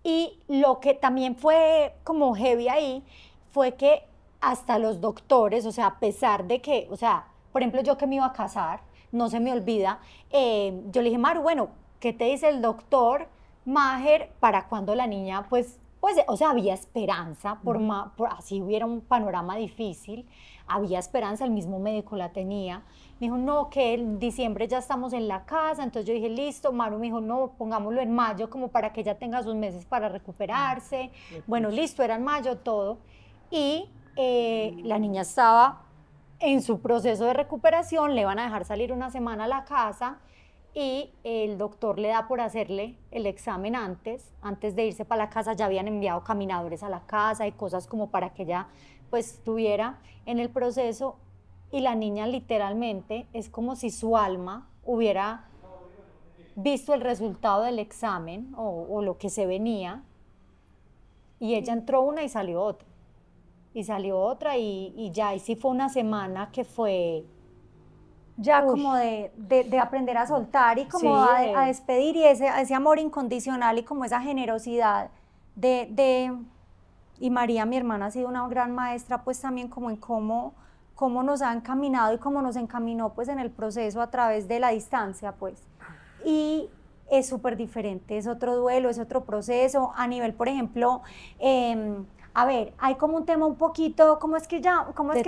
Y lo que también fue como heavy ahí fue que hasta los doctores, o sea, a pesar de que, o sea, por ejemplo, yo que me iba a casar, no se me olvida, yo le dije, Maru, bueno, ¿qué te dice el doctor Maher para cuando la niña, pues, o sea, había esperanza, por así hubiera un panorama difícil, había esperanza, el mismo médico la tenía. Me dijo, no, que en diciembre ya estamos en la casa. Entonces yo dije, listo. Maru me dijo, no, pongámoslo en mayo como para que ella tenga sus meses para recuperarse. Bueno, listo, era en mayo todo. Y la niña estaba en su proceso de recuperación le van a dejar salir una semana a la casa y el doctor le da por hacerle el examen antes de irse para la casa. Ya habían enviado caminadores a la casa y cosas como para que ella pues estuviera en el proceso, y la niña literalmente es como si su alma hubiera visto el resultado del examen o lo que se venía, y ella entró una y salió otra. Y salió otra y ya, y sí fue una semana que fue ya Uy. como de aprender a soltar y como Sí, a despedir, y ese amor incondicional y como esa generosidad y María, mi hermana, ha sido una gran maestra pues también como en cómo nos ha encaminado y cómo nos encaminó pues en el proceso a través de la distancia pues. Y es súper diferente, es otro duelo, es otro proceso. A nivel, por ejemplo, a ver, hay como un tema un poquito, cómo es que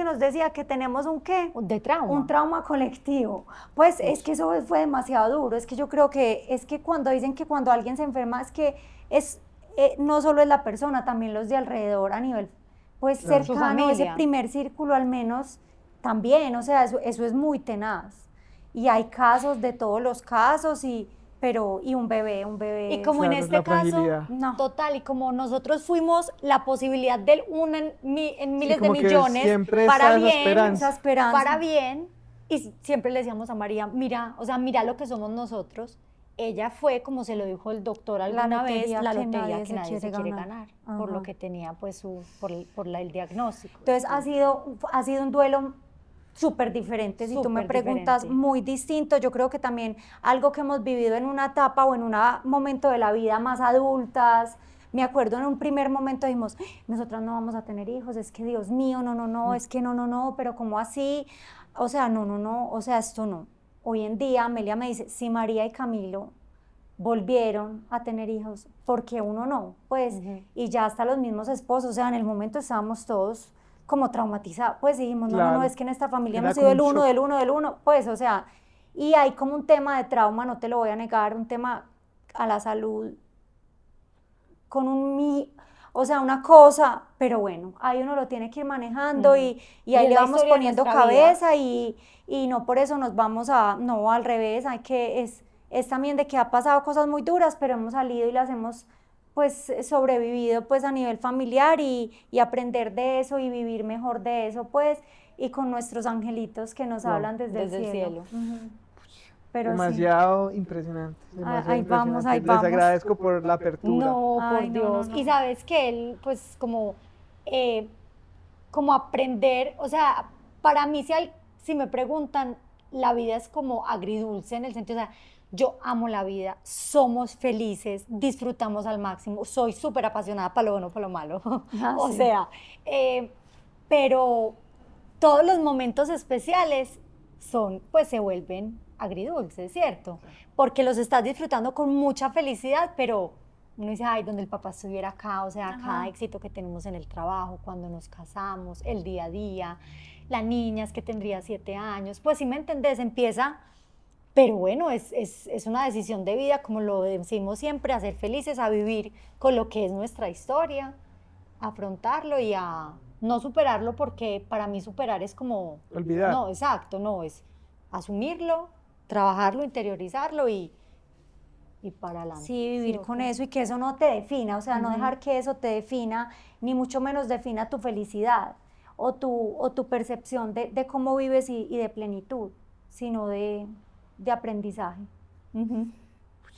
nos decía que tenemos un qué? de trauma. Un trauma colectivo. Pues es que eso fue demasiado duro. Es que yo creo que es que cuando dicen que cuando alguien se enferma es que no solo es la persona, también los de alrededor a nivel pues Claro. Su cercano, ese familia. primer círculo al menos también, o sea, eso es muy tenaz. Y hay casos de todos los casos, y un bebé. Y como en Claro, este la caso, fragilidad. No. total, y como nosotros fuimos la posibilidad del uno en miles de como que millones, siempre para está esa bien, esperanza. Esa esperanza. para bien, y siempre le decíamos a María, mira, o sea, mira lo que somos nosotros. Ella fue, como se lo dijo el doctor alguna vez, la lotería que nadie se quiere ganar, por lo Ajá. que tenía pues el diagnóstico. Entonces ha sido un duelo súper diferente, si tú me Súper preguntas, diferente. muy distinto. Yo creo que también algo que hemos vivido en una etapa o en un momento de la vida más adultas. Me acuerdo en un primer momento dijimos, nosotras no vamos a tener hijos, es que Dios mío, no, es que no, pero ¿cómo así? O sea, no, o sea, esto no. Hoy en día Amelia me dice, si María y Camilo volvieron a tener hijos, ¿por qué uno no? Pues, y ya hasta los mismos esposos, o sea, en el momento estábamos todos como traumatizados, pues dijimos, no, Claro. es que en esta familia Era hemos sido como un shock. del uno, pues, o sea, y hay como un tema de trauma, no te lo voy a negar, un tema a la salud, con o sea, una cosa, pero bueno, ahí uno lo tiene que ir manejando y ahí es le la vamos historia de poniendo nuestra cabeza y no por eso nos vamos no, al revés, es también de que ha pasado cosas muy duras, pero hemos salido y las hemos pues sobrevivido pues a nivel familiar y aprender de eso y vivir mejor de eso pues, y con nuestros angelitos que nos Wow. hablan desde el cielo. Ujú. Pero sí. Demasiado impresionante. Demasiado ahí vamos, impresionante. ahí Les vamos. agradezco por la apertura. No, Ay, por no, Dios. no. Y sabes que él, pues, como aprender, o sea, para mí, si me preguntan, la vida es como agridulce en el sentido, o sea, yo amo la vida, somos felices, disfrutamos al máximo, soy súper apasionada para lo bueno, para lo malo. O Sí. sea, pero todos los momentos especiales pues se vuelven agridulces, ¿cierto? Porque los estás disfrutando con mucha felicidad, pero uno dice, ay, donde el papá estuviera acá, o sea, cada éxito que tenemos en el trabajo, cuando nos casamos, el día a día, la niña es que tendría 7 años, pues si me entendés, empieza, pero bueno, es una decisión de vida, como lo decimos siempre, a ser felices, a vivir con lo que es nuestra historia, a afrontarlo y a no superarlo, porque para mí superar es como... Olvidar. No, exacto, no, es asumirlo, trabajarlo, interiorizarlo y para adelante. Sí, vivir ¿Sí, con ok? eso y que eso no te defina, o sea, no dejar que eso te defina, ni mucho menos defina tu felicidad o tu percepción de cómo vives y de plenitud, sino de aprendizaje.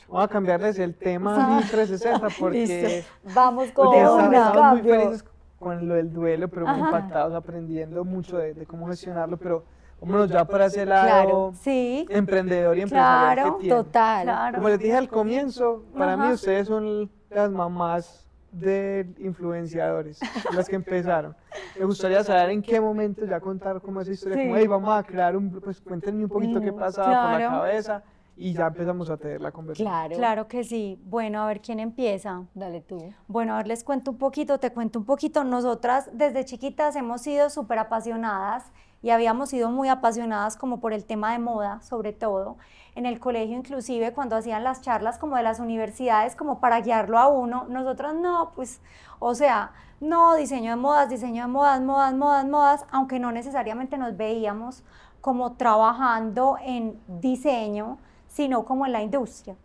Vamos a cambiarles el tema así 360 porque, Vamos con porque un estamos muy cambio. felices con lo del duelo, pero muy impactados, aprendiendo mucho de cómo gestionarlo, pero vámonos ya para ese lado Claro, Sí, emprendedor y empresarial claro, que tiene. Total. claro. Como les dije al comienzo, para mí Ajá. ustedes son las mamás de influenciadores, las que empezaron. Me gustaría saber en qué momento ya contar como esa historia, como, hey, vamos a crear pues cuéntenme un poquito qué pasaba por la claro. cabeza y ya empezamos a tener la conversación. Claro. Claro que sí. Bueno, a ver quién empieza. Dale tú. Bueno, a ver, les cuento un poquito, te cuento un poquito. Nosotras desde chiquitas hemos sido súper apasionadas y habíamos sido muy apasionadas como por el tema de moda, sobre todo. En el colegio inclusive cuando hacían las charlas como de las universidades como para guiarlo a uno, nosotros no, pues, o sea, no, diseño de modas, modas, modas, modas, aunque no necesariamente nos veíamos como trabajando en diseño, sino como en la industria.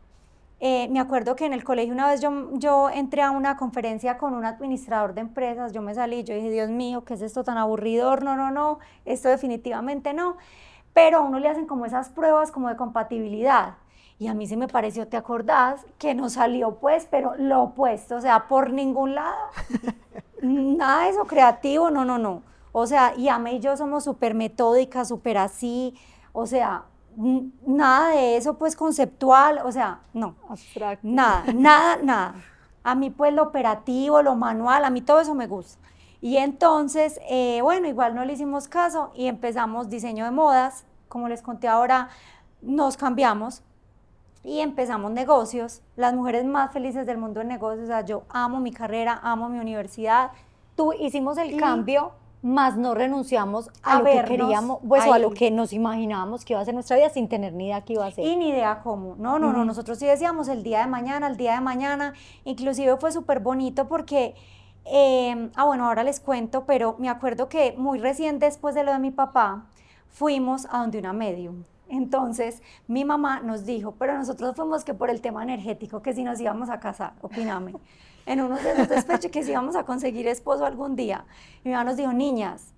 Me acuerdo que en el colegio una vez yo entré a una conferencia con un administrador de empresas, yo me salí, yo dije, Dios mío, ¿qué es esto tan aburridor? No, no, no, esto definitivamente no. Pero a uno le hacen como esas pruebas como de compatibilidad. Y a mí se me pareció, ¿te acordás? Que no salió pues, pero lo opuesto, o sea, por ningún lado, nada de eso creativo, no, no, no. O sea, y Ame y yo somos súper metódicas, súper así, o sea, nada de eso pues conceptual, o sea, no, Abstracto. nada, nada, nada. A mí pues lo operativo, lo manual, a mí todo eso me gusta. Y entonces, bueno, igual no le hicimos caso y empezamos diseño de modas, como les conté ahora, nos cambiamos y empezamos negocios, las mujeres más felices del mundo en negocios, o sea, yo amo mi carrera, amo mi universidad. Tú hicimos el Y cambio, más no renunciamos a a lo que vernos queríamos, pues, o a lo ahí. que nos imaginábamos que iba a ser nuestra vida sin tener ni idea qué iba a ser. Y ni idea cómo, no, no, no, nosotros sí decíamos el día de mañana, inclusive fue súper bonito porque, bueno, ahora les cuento, pero me acuerdo que muy recién después de lo de mi papá, fuimos a donde una medium. Entonces, mi mamá nos dijo, pero nosotros fuimos que por el tema energético, que si nos íbamos a casar, opíname, en unos de esos despechos que si íbamos a conseguir esposo algún día. Mi mamá nos dijo, niñas,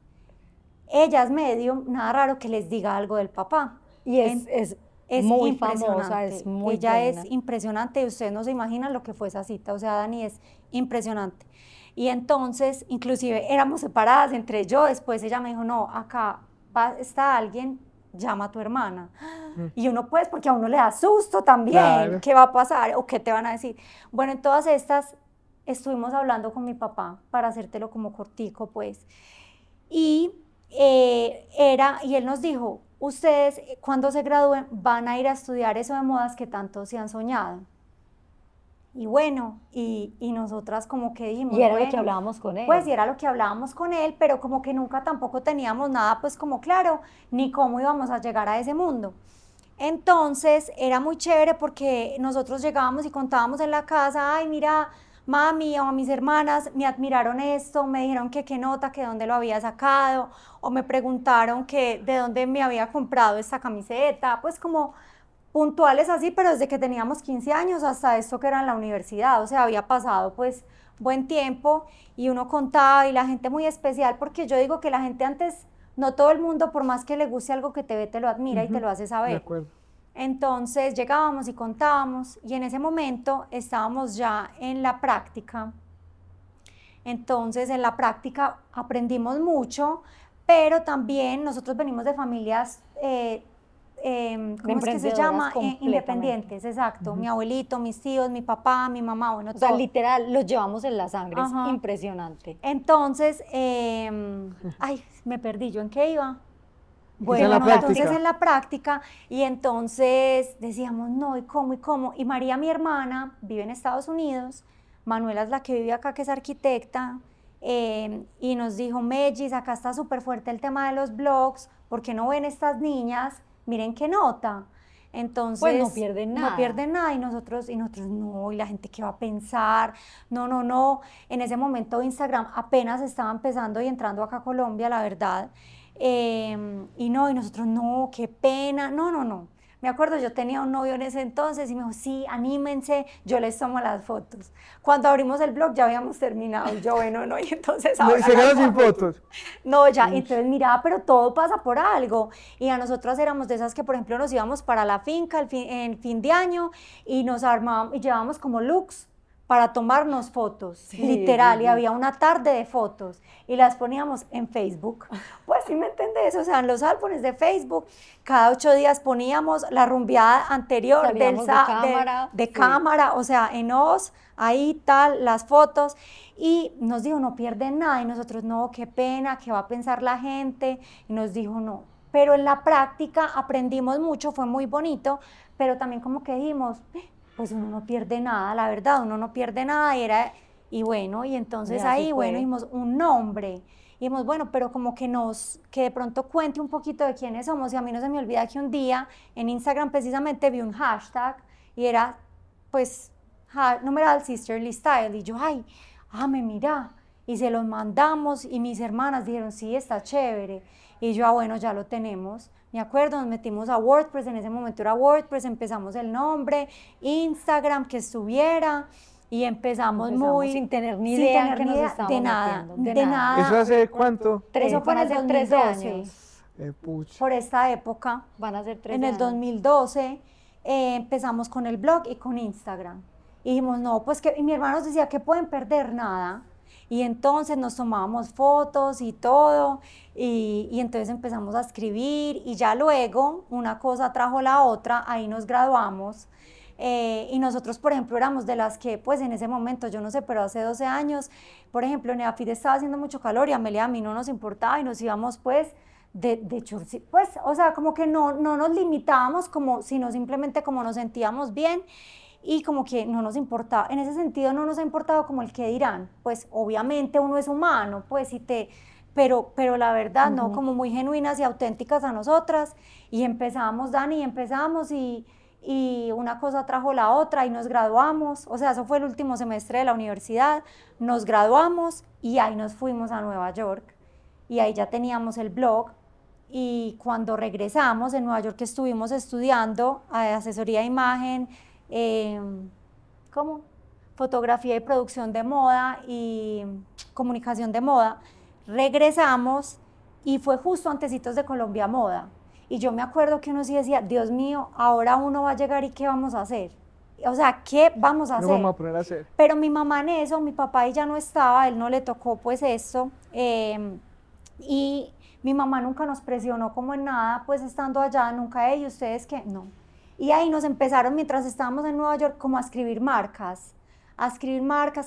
ella es medium, nada raro que les diga algo del papá. Y es muy famosa, es muy Ella buena. es impresionante y ustedes no se imaginan lo que fue esa cita, o sea, Dani es impresionante. Y entonces, inclusive éramos separadas entre yo, después ella me dijo, no, acá está alguien, llama a tu hermana. Y uno pues, porque a uno le da susto también, Claro. ¿qué va a pasar o qué te van a decir? Bueno, en todas estas estuvimos hablando con mi papá, para hacértelo como cortico pues, y y él nos dijo, ustedes cuando se gradúen van a ir a estudiar eso de modas que tanto se han soñado. Y bueno, y nosotras como que dijimos, Y era lo que bueno, hablábamos con él. pues y era lo que hablábamos con él, pero como que nunca tampoco teníamos nada pues como claro, ni cómo íbamos a llegar a ese mundo. Entonces era muy chévere porque nosotros llegábamos y contábamos en la casa, ay mira, mami o a mis hermanas me admiraron esto, me dijeron que qué nota, que dónde lo había sacado, o me preguntaron que de dónde me había comprado esta camiseta, pues como puntuales así, pero desde que teníamos 15 años hasta esto que era en la universidad, o sea, había pasado pues buen tiempo y uno contaba y la gente muy especial, porque yo digo que la gente antes, no todo el mundo, por más que le guste algo que te ve, te lo admira y te lo hace De saber. acuerdo. Entonces llegábamos y contábamos y en ese momento estábamos ya en la práctica. Entonces en la práctica aprendimos mucho, pero también nosotros venimos de familias, ¿cómo es que se llama? emprendedoras completamente. Independientes, exacto. Mi abuelito, mis tíos, mi papá, mi mamá, bueno, O sea, todo. literal, los llevamos en la sangre, Ajá. es impresionante. Entonces, ay, me perdí, ¿yo en qué iba? Bueno, en la entonces práctica. en la práctica, y entonces decíamos, no, ¿y cómo, y cómo? Y María, mi hermana, vive en Estados Unidos, Manuela es la que vive acá, que es arquitecta, y nos dijo, Mellis, acá está súper fuerte el tema de los blogs, ¿por qué no ven estas niñas? Miren qué nota. Entonces, Pues no pierden nada. No pierden nada, y nosotros no, y la gente qué va a pensar, no, no, no. En ese momento Instagram apenas estaba empezando y entrando acá a Colombia, la verdad. Y nosotros, no, qué pena, no, no, no. Me acuerdo, yo tenía un novio en ese entonces y me dijo, sí, anímense, yo les tomo las fotos. Cuando abrimos el blog ya habíamos terminado, y yo, bueno, no, y entonces ahora Se quedaron las sin fotos. no, ya, entonces mira, pero todo pasa por algo. Y a nosotras éramos de esas que, por ejemplo, nos íbamos para la finca en fin de año y nos armábamos y llevábamos como looks para tomarnos fotos, Sí, literal, sí, y sí. había una tarde de fotos y las poníamos en Facebook. Pues sí me entendés, o sea, en los álbumes de Facebook, cada 8 días poníamos la rumbeada anterior Salíamos de cámara, de sí. cámara, o sea, en OS, ahí tal, las fotos, y nos dijo, no pierden nada, y nosotros, no, qué pena, qué va a pensar la gente, y nos dijo, no, pero en la práctica aprendimos mucho, fue muy bonito, pero también como que dijimos, pues uno no pierde nada, la verdad, uno no pierde nada, Y bueno, y entonces Y así ahí, bueno, fue. dijimos un nombre. Y dijimos, bueno, pero como que de pronto cuente un poquito de quiénes somos. Y a mí no se me olvida que un día en Instagram precisamente vi un hashtag y era, pues, numeral Sisterly Style. Y yo, ay, me mira. Y se los mandamos y mis hermanas dijeron, sí, está chévere. Y yo, bueno, ya lo tenemos. Me acuerdo, nos metimos a WordPress, en ese momento era WordPress, empezamos el nombre, Instagram, que estuviera, y empezamos muy... sin tener ni idea en qué nos estábamos de nada, metiendo, de nada. ¿Eso hace cuánto? Eso fue en van a el ser 13 2012, años. Pucha. por esta época. Van a ser 13 En el años. 2012 empezamos con el blog y con Instagram. Y dijimos, no, pues que y mi hermano nos decía que pueden perder nada. Y entonces nos tomábamos fotos y todo, y entonces empezamos a escribir, y ya luego una cosa trajo la otra, ahí nos graduamos. Y nosotros, por ejemplo, éramos de las que, pues en ese momento, yo no sé, pero hace 12 años, por ejemplo, en Neafid estaba haciendo mucho calor y a Amelia a mí no nos importaba y nos íbamos, pues, de chursi, pues, o sea, como que no nos limitábamos, como sino simplemente como nos sentíamos bien y como que no nos importaba, en ese sentido no nos ha importado como el qué dirán, pues obviamente uno es humano, pues pero la verdad, ¿no? Como muy genuinas y auténticas a nosotras, y empezamos, Dani, y una cosa trajo la otra y nos graduamos, o sea, eso fue el último semestre de la universidad, nos graduamos y ahí nos fuimos a Nueva York, y ahí ya teníamos el blog. Y cuando regresamos en Nueva York estuvimos estudiando asesoría de imagen, ¿cómo? Fotografía y producción de moda y comunicación de moda. Regresamos y fue justo antecitos de Colombia Moda. Y yo me acuerdo que uno sí decía, Dios mío, ahora uno va a llegar y ¿qué vamos a hacer? O sea, ¿qué vamos a hacer? No vamos a poner a hacer. Pero mi mamá en eso, mi papá ahí ya no estaba, él no le tocó pues esto. Y mi mamá nunca nos presionó como en nada, pues estando allá, nunca ella, ¿ustedes qué? No. Y ahí nos empezaron, mientras estábamos en Nueva York, como a escribir marcas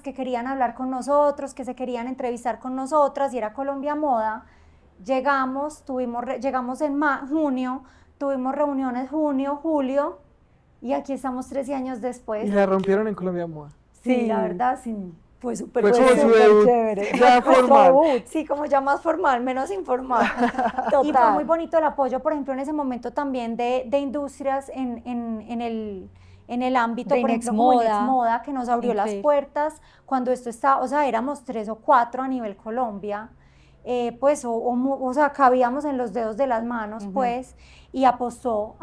que querían hablar con nosotros, que se querían entrevistar con nosotras, y era Colombia Moda. Llegamos en junio, tuvimos reuniones junio, julio, y aquí estamos 13 años después. Y la rompieron en Colombia Moda. Sí, la verdad, sí. Fue súper Fue como su debut, chévere. ya formal. Sí, como ya más formal, menos informal. Total. Y fue muy bonito el apoyo, por ejemplo, en ese momento también de industrias en el ámbito, De por ejemplo, Inexmoda. como Inexmoda, que nos abrió las Sí. puertas cuando esto estaba, o sea, éramos 3 o 4 a nivel Colombia, pues, o sea, cabíamos en los dedos de las manos, pues, y apostó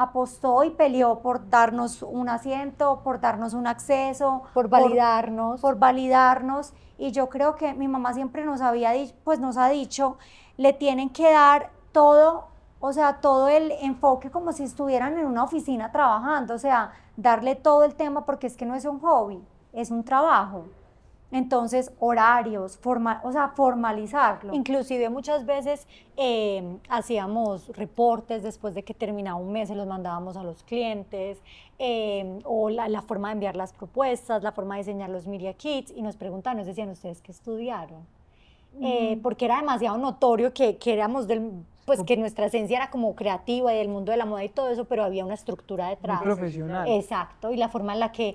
y peleó por darnos un asiento, por darnos un acceso, Por validarnos. por validarnos. Y yo creo que mi mamá siempre nos ha dicho, le tienen que dar todo, o sea, todo el enfoque como si estuvieran en una oficina trabajando, o sea, darle todo el tema, porque es que no es un hobby, es un trabajo. Entonces, horarios, o sea, formalizarlo. Inclusive muchas veces hacíamos reportes después de que terminaba un mes, se los mandábamos a los clientes, o la forma de enviar las propuestas, la forma de diseñar los media kits, y nos preguntaban, nos decían, ¿ustedes qué estudiaron? Porque era demasiado notorio que éramos pues que nuestra esencia era como creativa y del mundo de la moda y todo eso, pero había una estructura detrás. Muy profesional. Exacto, y la forma en la que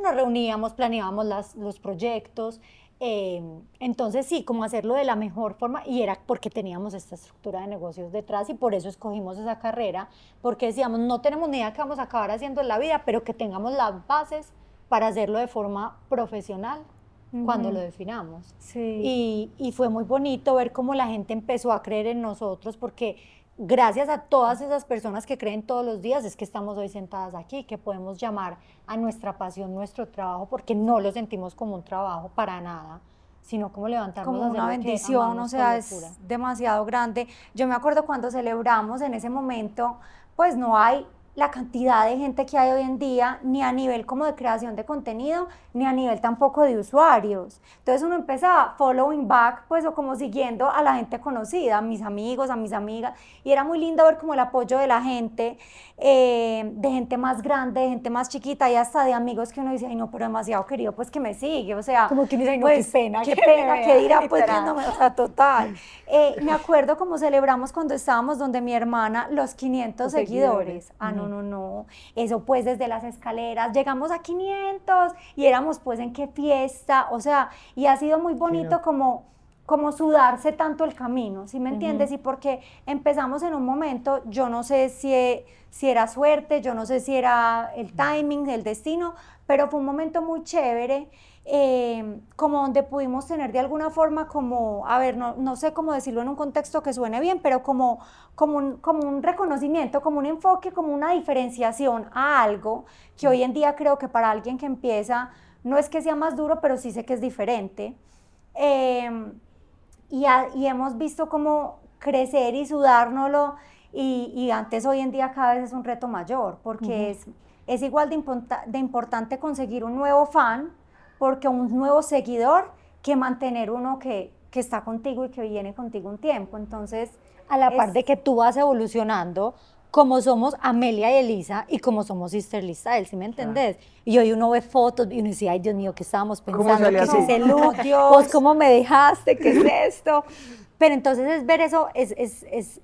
nos reuníamos, planeábamos los proyectos, entonces sí, como hacerlo de la mejor forma, y era porque teníamos esta estructura de negocios detrás, y por eso escogimos esa carrera, porque decíamos, no tenemos ni idea qué vamos a acabar haciendo en la vida, pero que tengamos las bases para hacerlo de forma profesional cuando lo definamos. Sí. Y fue muy bonito ver cómo la gente empezó a creer en nosotros, porque gracias a todas esas personas que creen todos los días es que estamos hoy sentadas aquí, que podemos llamar a nuestra pasión nuestro trabajo, porque no lo sentimos como un trabajo para nada, sino como levantarnos Como a hacer una lo que bendición, amamos o sea, con es locura. demasiado grande. Yo me acuerdo cuando celebramos en ese momento, pues no hay la cantidad de gente que hay hoy en día, ni a nivel como de creación de contenido, ni a nivel tampoco de usuarios. Entonces uno empezaba following back, pues, o como siguiendo a la gente conocida, a mis amigos, a mis amigas, y era muy lindo ver como el apoyo de la gente, de gente más grande, de gente más chiquita, y hasta de amigos que uno dice, ay no, pero demasiado querido, pues que me sigue, o sea, Como que uno dice, ay, no, pues, qué pena qué que me pena, vea, qué dirá, pues, literal. viéndome, o sea, total. Me acuerdo como celebramos cuando estábamos donde mi hermana, los 500 Los seguidores. seguidores. Ah, no, no. Eso pues desde las escaleras, llegamos a 500 y éramos pues en qué fiesta, o sea, y ha sido muy bonito como sudarse tanto el camino, ¿sí me entiendes? Y porque empezamos en un momento, yo no sé si era suerte, yo no sé si era el timing, el destino, pero fue un momento muy chévere, como donde pudimos tener de alguna forma como, a ver, no sé cómo decirlo en un contexto que suene bien, pero como un reconocimiento, como un enfoque, como una diferenciación a algo que hoy en día creo que para alguien que empieza, no es que sea más duro, pero sí sé que es diferente. Y hemos visto cómo crecer y sudárnoslo y antes hoy en día cada vez es un reto mayor porque es igual de importante conseguir un nuevo fan porque un nuevo seguidor que mantener uno que está contigo y que viene contigo un tiempo. Entonces, a la par de que tú vas evolucionando, como somos Amelia y Elisa y como somos Sisterly Style, ¿sí me entendés? Y hoy uno ve fotos y uno dice, ay Dios mío, ¿qué estábamos pensando? ¿Qué es ese look? ¿Vos cómo me dejaste? ¿Qué es esto? Pero entonces es ver eso,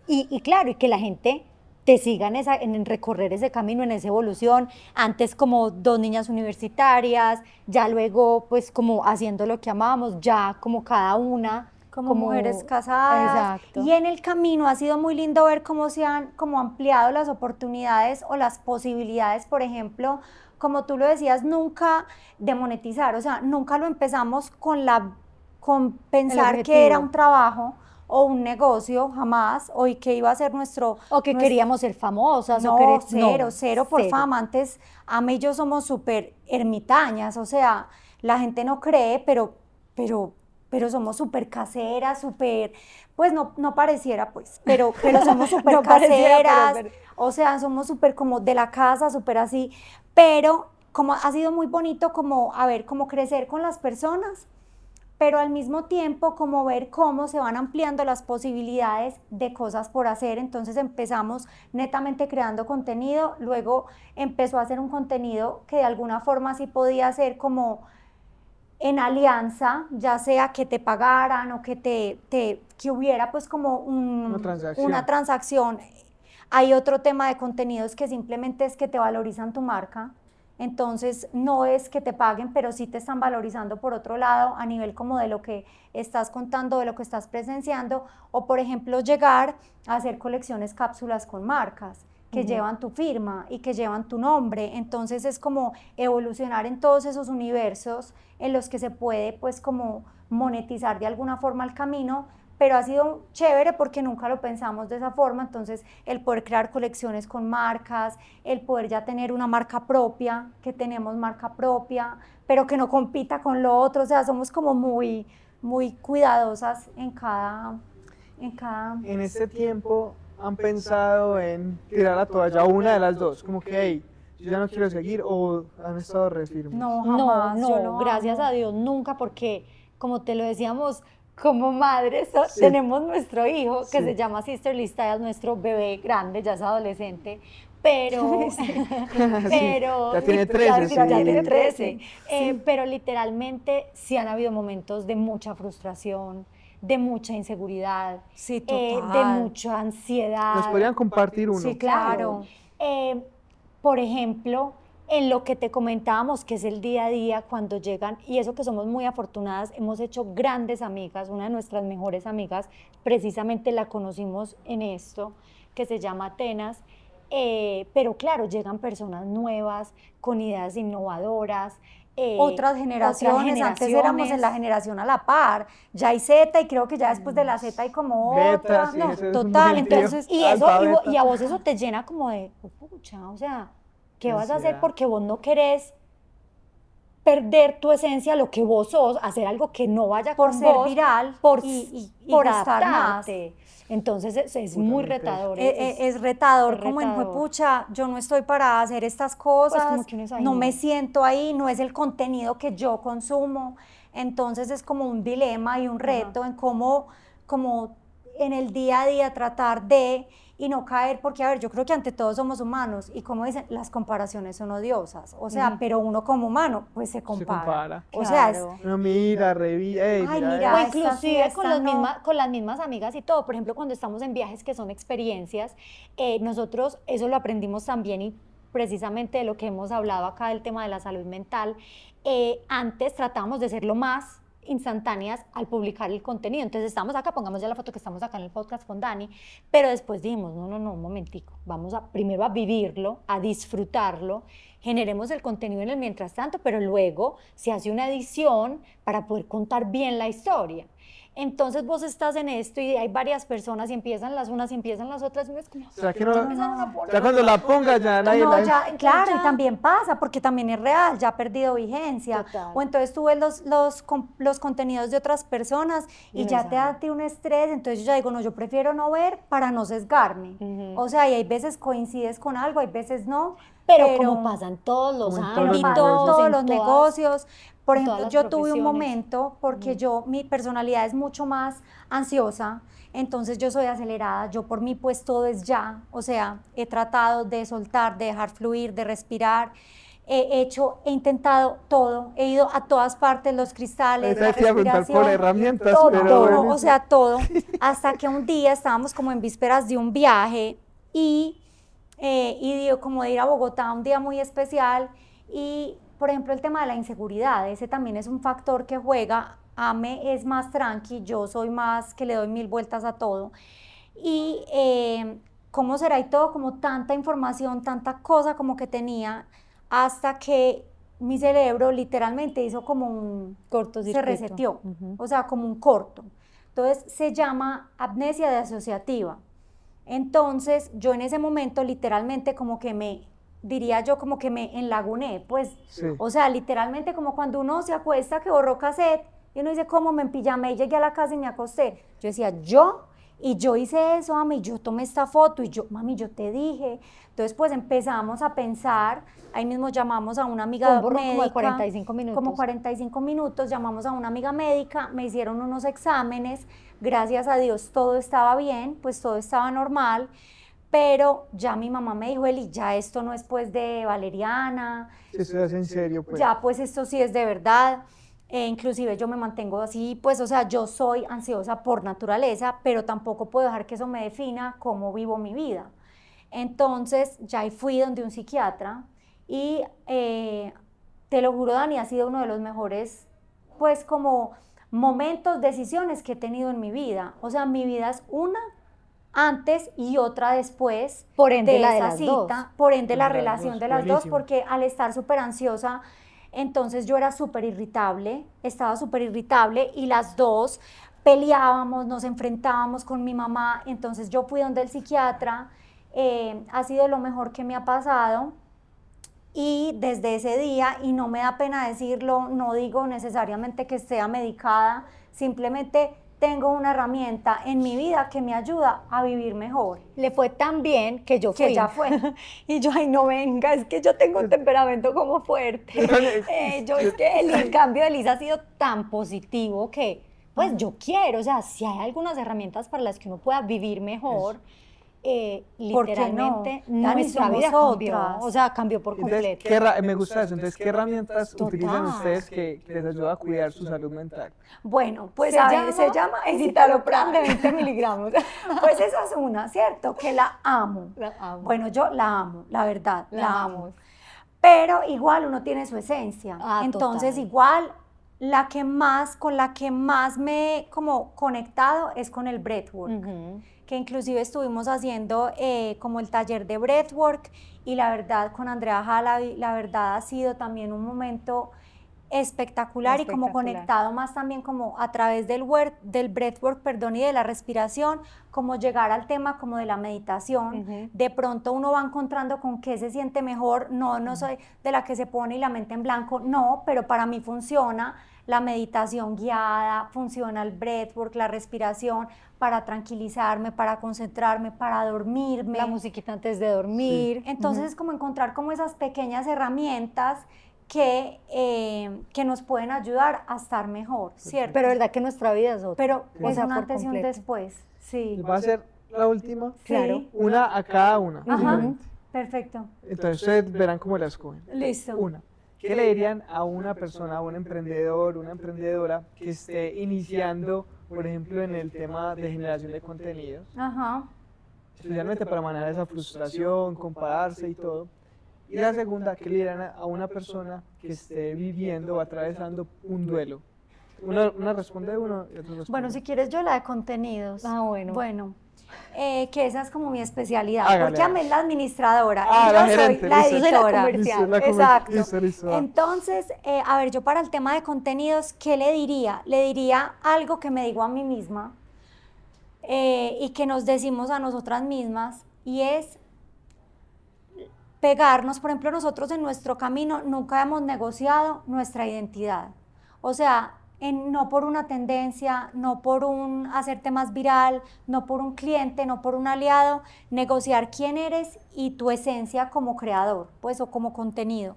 y claro, y que la gente te siga en recorrer ese camino, en esa evolución, antes como dos niñas universitarias, ya luego pues como haciendo lo que amábamos, ya como cada una, como mujeres casadas. Exacto. Y en el camino ha sido muy lindo ver cómo se han como ampliado las oportunidades o las posibilidades, por ejemplo, como tú lo decías, nunca de monetizar, o sea, nunca lo empezamos con pensar que era un trabajo o un negocio, jamás, o y que iba a ser nuestro... O que queríamos ser famosas, no, o cero por fama. Antes, Ame y yo somos súper ermitañas, o sea, la gente no cree, pero somos súper caseras, súper, pues no pareciera pues, pero somos súper No caseras, pareciera, o sea, somos súper como de la casa, súper así, pero como ha sido muy bonito como, a ver, como crecer con las personas, pero al mismo tiempo como ver cómo se van ampliando las posibilidades de cosas por hacer. Entonces empezamos netamente creando contenido, luego empezó a hacer un contenido que de alguna forma sí podía ser como en alianza, ya sea que te pagaran o que hubiera pues como una transacción. Hay otro tema de contenidos que simplemente es que te valorizan tu marca, entonces no es que te paguen, pero sí te están valorizando por otro lado a nivel como de lo que estás contando, de lo que estás presenciando, o por ejemplo llegar a hacer colecciones cápsulas con marcas que llevan tu firma y que llevan tu nombre. Entonces es como evolucionar en todos esos universos en los que se puede pues como monetizar de alguna forma el camino, pero ha sido chévere porque nunca lo pensamos de esa forma. Entonces el poder crear colecciones con marcas, el poder ya tener una marca propia, que tenemos marca propia, pero que no compita con lo otro, o sea, somos como muy cuidadosas En este tiempo han pensado en tirar la toalla a una de las dos, como que, hey, yo ya no quiero seguir, o han estado re firmes. No, jamás. No, gracias a Dios, nunca, porque como te lo decíamos, como madres tenemos nuestro hijo que se llama Sisterly Style, nuestro bebé grande, ya es adolescente, pero, ya tiene 13, ya tiene 13, pero literalmente sí han habido momentos de mucha frustración, de mucha inseguridad, sí, total. de mucha ansiedad. ¿Nos podrían compartir uno? Sí, claro. Por ejemplo, en lo que te comentábamos, que es el día a día, cuando llegan, y eso que somos muy afortunadas, hemos hecho grandes amigas, una de nuestras mejores amigas, precisamente la conocimos en esto, que se llama Atenas, pero claro, llegan personas nuevas, con ideas innovadoras, otras generaciones, antes éramos en la generación a la par, ya hay Z y creo que ya después de la Z hay como Beta, otra, sí, no, es total, entonces, y eso, y a vos eso te llena como de, oh, pucha, o sea, ¿qué vas a hacer? Porque vos no querés perder tu esencia, lo que vos sos, hacer algo que no vaya por con ser vos, viral y por estar más. Entonces es muy retador. Es retador, como en pucha, yo no estoy para hacer estas cosas, pues como que uno es ahí, no me siento ahí, no es el contenido que yo consumo. Entonces es como un dilema y un reto en cómo en el día a día tratar de, y no caer, porque a ver, yo creo que ante todo somos humanos y como dicen, las comparaciones son odiosas, o sea, pero uno como humano pues se compara. O sea, es, Claro. No, mira, revisa, ay, mira, mira, O esta inclusive fiesta con las mismas amigas y todo. Por ejemplo, cuando estamos en viajes que son experiencias, nosotros eso lo aprendimos también y precisamente de lo que hemos hablado acá del tema de la salud mental. Antes tratábamos de ser lo más instantáneas al publicar el contenido. Entonces estamos acá, pongamos ya la foto que estamos acá en el podcast con Dani, pero después dijimos, no, un momentico, vamos a primero a vivirlo, a disfrutarlo, generemos el contenido en el mientras tanto, pero luego se hace una edición para poder contar bien la historia. Entonces vos estás en esto y hay varias personas y empiezan las unas y empiezan las otras y es como, O sea, que no, empezaron a poner- ya cuando la ponga ya nadie no, la... ya, claro, ya. y también pasa, porque también es real, ya ha perdido vigencia. Total. O entonces tú ves los contenidos de otras personas Y y no ya es te da algo. a ti un estrés, entonces yo ya digo, no, yo prefiero no ver para no sesgarme. Ujú. O sea, y hay veces coincides con algo, hay veces no. Pero como pasa en todos los Como en todos los Pasa en ámbitos, todos en los todas- negocios. Por en todas ejemplo, las yo tuve un profesiones. momento, porque mi personalidad es mucho más ansiosa, entonces yo soy acelerada, yo por mí pues todo es ya, o sea, he tratado de soltar, de dejar fluir, de respirar, he intentado todo, he ido a todas partes, los cristales, la Ahorita te iba a preguntar por respiración, herramientas, todo, pero bueno, o sea, todo, hasta que un día estábamos como en vísperas de un viaje y digo, como de ir a Bogotá, un día muy especial, y por ejemplo el tema de la inseguridad, ese también es un factor que juega. Ame es más tranqui, yo soy más que le doy 1000 vueltas a todo. Y cómo será y todo, como tanta información, tanta cosa como que tenía, hasta que mi cerebro literalmente hizo como un se Cortocircuito. reseteó, Ujú. o sea, como un corto. Entonces se llama amnesia disociativa. Entonces yo en ese momento literalmente como que diría yo como que me enlaguné, pues, sí. o sea, literalmente como cuando uno se acuesta que borró cassette y uno dice, ¿cómo me empillamé y llegué a la casa y me acosté? Yo decía, y yo hice eso, mami, yo tomé esta foto y yo, mami, yo te dije. Entonces, pues empezamos a pensar, ahí mismo llamamos a una amiga Fue un borrón médica. como de 45 minutos. Como 45 minutos, llamamos a una amiga médica, me hicieron unos exámenes, gracias a Dios todo estaba bien, pues todo estaba normal, pero ya mi mamá me dijo, Eli, ya esto no es pues de valeriana, Si eso es en serio, pues. ya pues esto sí es de verdad. Inclusive yo me mantengo así, pues o sea, yo soy ansiosa por naturaleza, pero tampoco puedo dejar que eso me defina cómo vivo mi vida. Entonces ya ahí fui donde un psiquiatra y te lo juro, Dani, ha sido uno de los mejores, pues como momentos, decisiones que he tenido en mi vida. O sea, mi vida es una antes y otra después Por ende, de la de esa las cita, dos. por ende la Las relación dos, de las dos, buenísimo. porque al estar súper ansiosa, entonces yo era súper irritable, estaba súper irritable y las dos peleábamos, nos enfrentábamos con mi mamá, entonces yo fui donde el psiquiatra, ha sido lo mejor que me ha pasado. Y desde ese día, y no me da pena decirlo, no digo necesariamente que esté medicada, simplemente tengo una herramienta en mi vida que me ayuda a vivir mejor. Le fue tan bien que yo fui. Que ya fue. Y yo, ay, no venga, es que yo tengo un temperamento como fuerte. Es que el cambio de Lisa ha sido tan positivo que, pues yo quiero, o sea, si hay algunas herramientas para las que uno pueda vivir mejor, ¿Por qué literalmente no? Dani, nuestra somos vida cambió, otras. o sea, cambió por Entonces, completo. me gusta eso. Entonces, ¿qué herramientas Total. utilizan ustedes que les ayuda a cuidar su salud mental? Bueno, pues Se a llama ver, se llama escitalopram de escitalopram. 20 miligramos. Pues esa es una, ¿cierto? Que la amo. La amo. Bueno, yo la amo, la verdad, La la amamos. amo. Pero igual uno tiene su esencia. Ah, Entonces, total. igual con la que más me he como conectado es con el breathwork. Ujú. Que inclusive estuvimos haciendo como el taller de breathwork y la verdad con Andrea Jalavi, la verdad ha sido también un momento espectacular y como Espectacular. conectado más también como a través del breathwork, perdón, y de la respiración, como llegar al tema como de la meditación. Ujú. De pronto uno va encontrando con qué se siente mejor, no soy de la que se pone y la mente en blanco, no, pero para mí funciona la meditación guiada, funciona el breathwork, la respiración, para tranquilizarme, para concentrarme, para dormirme. La musiquita antes de dormir. Entonces es como encontrar como esas pequeñas herramientas que nos pueden ayudar a estar mejor, ¿cierto? Pero verdad que nuestra vida es otra. Pero O es sea, un por antes y un completo. después, sí. Les voy a hacer la última. Claro. Sí. Una a cada una. Ajá. simplemente. Perfecto. Entonces ustedes verán cómo la escogen. Listo. Una. ¿Qué le dirían a una persona, a un emprendedor, una emprendedora que esté iniciando, por ejemplo, en el tema de generación de contenidos? Ajá. Especialmente para manejar esa frustración, compararse y todo. Y la segunda, ¿qué le dirían a una persona que esté viviendo o atravesando un duelo? Una responde uno y otra responde. Bueno, si quieres yo la de contenidos. Ah, bueno. Bueno, que esa es como mi especialidad, Hágale, porque Amé es la administradora Ah, y la yo gerente, soy la listo. editora. Listo, la Exacto. listo, va. Entonces, a ver, yo para el tema de contenidos, ¿qué le diría? Le diría algo que me digo a mí misma y que nos decimos a nosotras mismas, y es pegarnos. Por ejemplo, nosotros en nuestro camino nunca hemos negociado nuestra identidad. O sea, no por una tendencia, no por un hacerte más viral, no por un cliente, no por un aliado, negociar quién eres y tu esencia como creador, pues, o como contenido.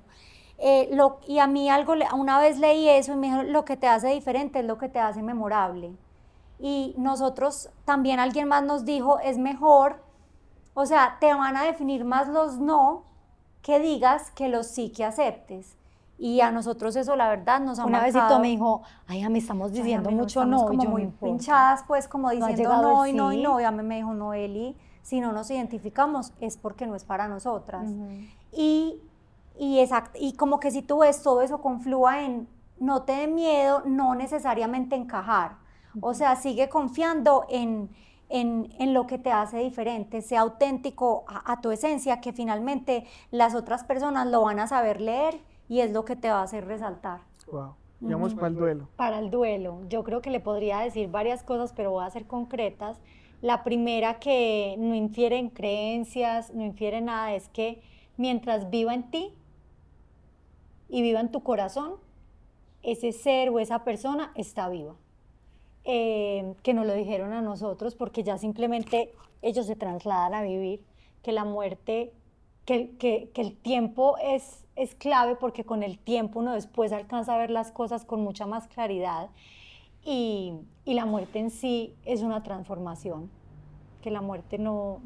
Y a mí una vez leí eso y me dijo, lo que te hace diferente es lo que te hace memorable. Y nosotros, también alguien más nos dijo, es mejor, o sea, te van a definir más los no que digas que los sí que aceptes. Y a nosotros eso, la verdad, nos ha Una marcado. vez me dijo, ay, me estamos Ay, diciendo a mí no, mucho estamos no, y como yo muy no importa. pinchadas, pues, como ha diciendo llegado no el y no y sí. no. Y a mí me dijo, no, Eli, si no nos identificamos es porque no es para nosotras. Y como que si tú ves todo eso conflúa en no te dé miedo, no necesariamente encajar. O sea, sigue confiando en lo que te hace diferente, sea auténtico a tu esencia, que finalmente las otras personas lo van a saber leer y es lo que te va a hacer resaltar. Wow. Digamos para el duelo. Para el duelo, yo creo que le podría decir varias cosas, pero voy a ser concretas. La primera, que no infiere en creencias, no infiere nada, es que mientras viva en ti y viva en tu corazón, ese ser o esa persona está viva. Que nos lo dijeron a nosotros porque ya simplemente ellos se trasladan a vivir, que la muerte, que el tiempo es clave, porque con el tiempo uno después alcanza a ver las cosas con mucha más claridad, y la muerte en sí es una transformación, que la muerte no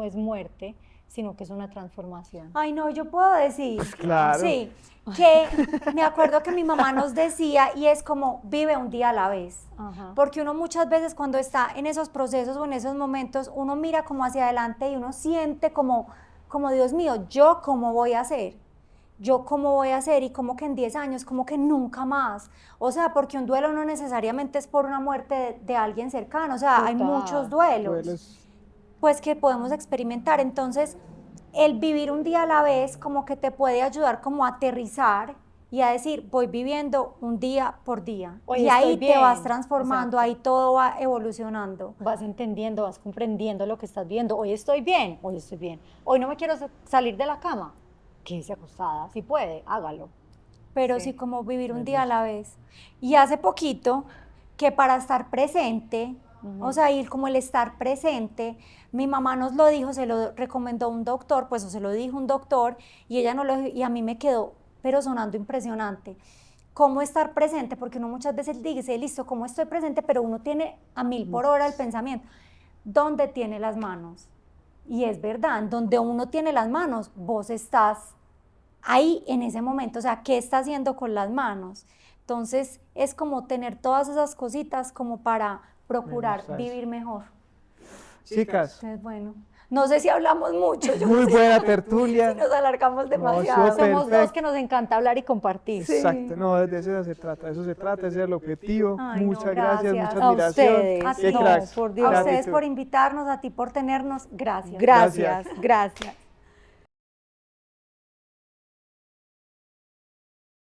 es muerte, sino que es una transformación. Ay, no, yo puedo decir. Pues claro. Sí, que me acuerdo que mi mamá nos decía, y es como, vive un día a la vez. Ajá. Porque uno muchas veces cuando está en esos procesos o en esos momentos, uno mira como hacia adelante y uno siente como Dios mío, ¿yo cómo voy a hacer? ¿Yo cómo voy a hacer? Y como que en 10 años, como que nunca más. O sea, porque un duelo no necesariamente es por una muerte de alguien cercano. O sea, hay Total. muchos duelos pues que podemos experimentar. Entonces, el vivir un día a la vez como que te puede ayudar como a aterrizar y a decir, voy viviendo un día por día. Hoy y estoy ahí te bien. vas transformando, Exacto. ahí todo va evolucionando. Vas entendiendo, vas comprendiendo lo que estás viendo. Hoy estoy bien, hoy estoy bien. Hoy no me quiero salir de la cama. Quédese acostada, si puede, hágalo. Pero sí, como vivir un día a la vez. Y hace poquito, que para estar presente, o sea, ir como el estar presente, mi mamá nos lo dijo, se lo recomendó un doctor, pues o se lo dijo un doctor, y ella no lo, y a mí me quedó, pero sonando impresionante. Cómo estar presente, porque uno muchas veces dice, listo, cómo estoy presente, pero uno tiene a 1000 por hora el pensamiento. ¿Dónde tiene las manos? Y es verdad, donde uno tiene las manos, vos estás ahí en ese momento, o sea, ¿qué está haciendo con las manos? Entonces, es como tener todas esas cositas como para procurar vivir mejor. Chicas, Entonces, bueno, no sé si hablamos mucho. muy buena tertulia. Si nos alargamos demasiado. súper. Somos dos Perfecto. que nos encanta hablar y compartir. Exacto, no, de eso se trata, ese es el objetivo. Ay, no, Muchas gracias, gracias. mucha A admiración. ustedes. Qué No, cracks. por Dios. A ustedes Gratitud. por invitarnos, a ti por tenernos. Gracias. Gracias, gracias.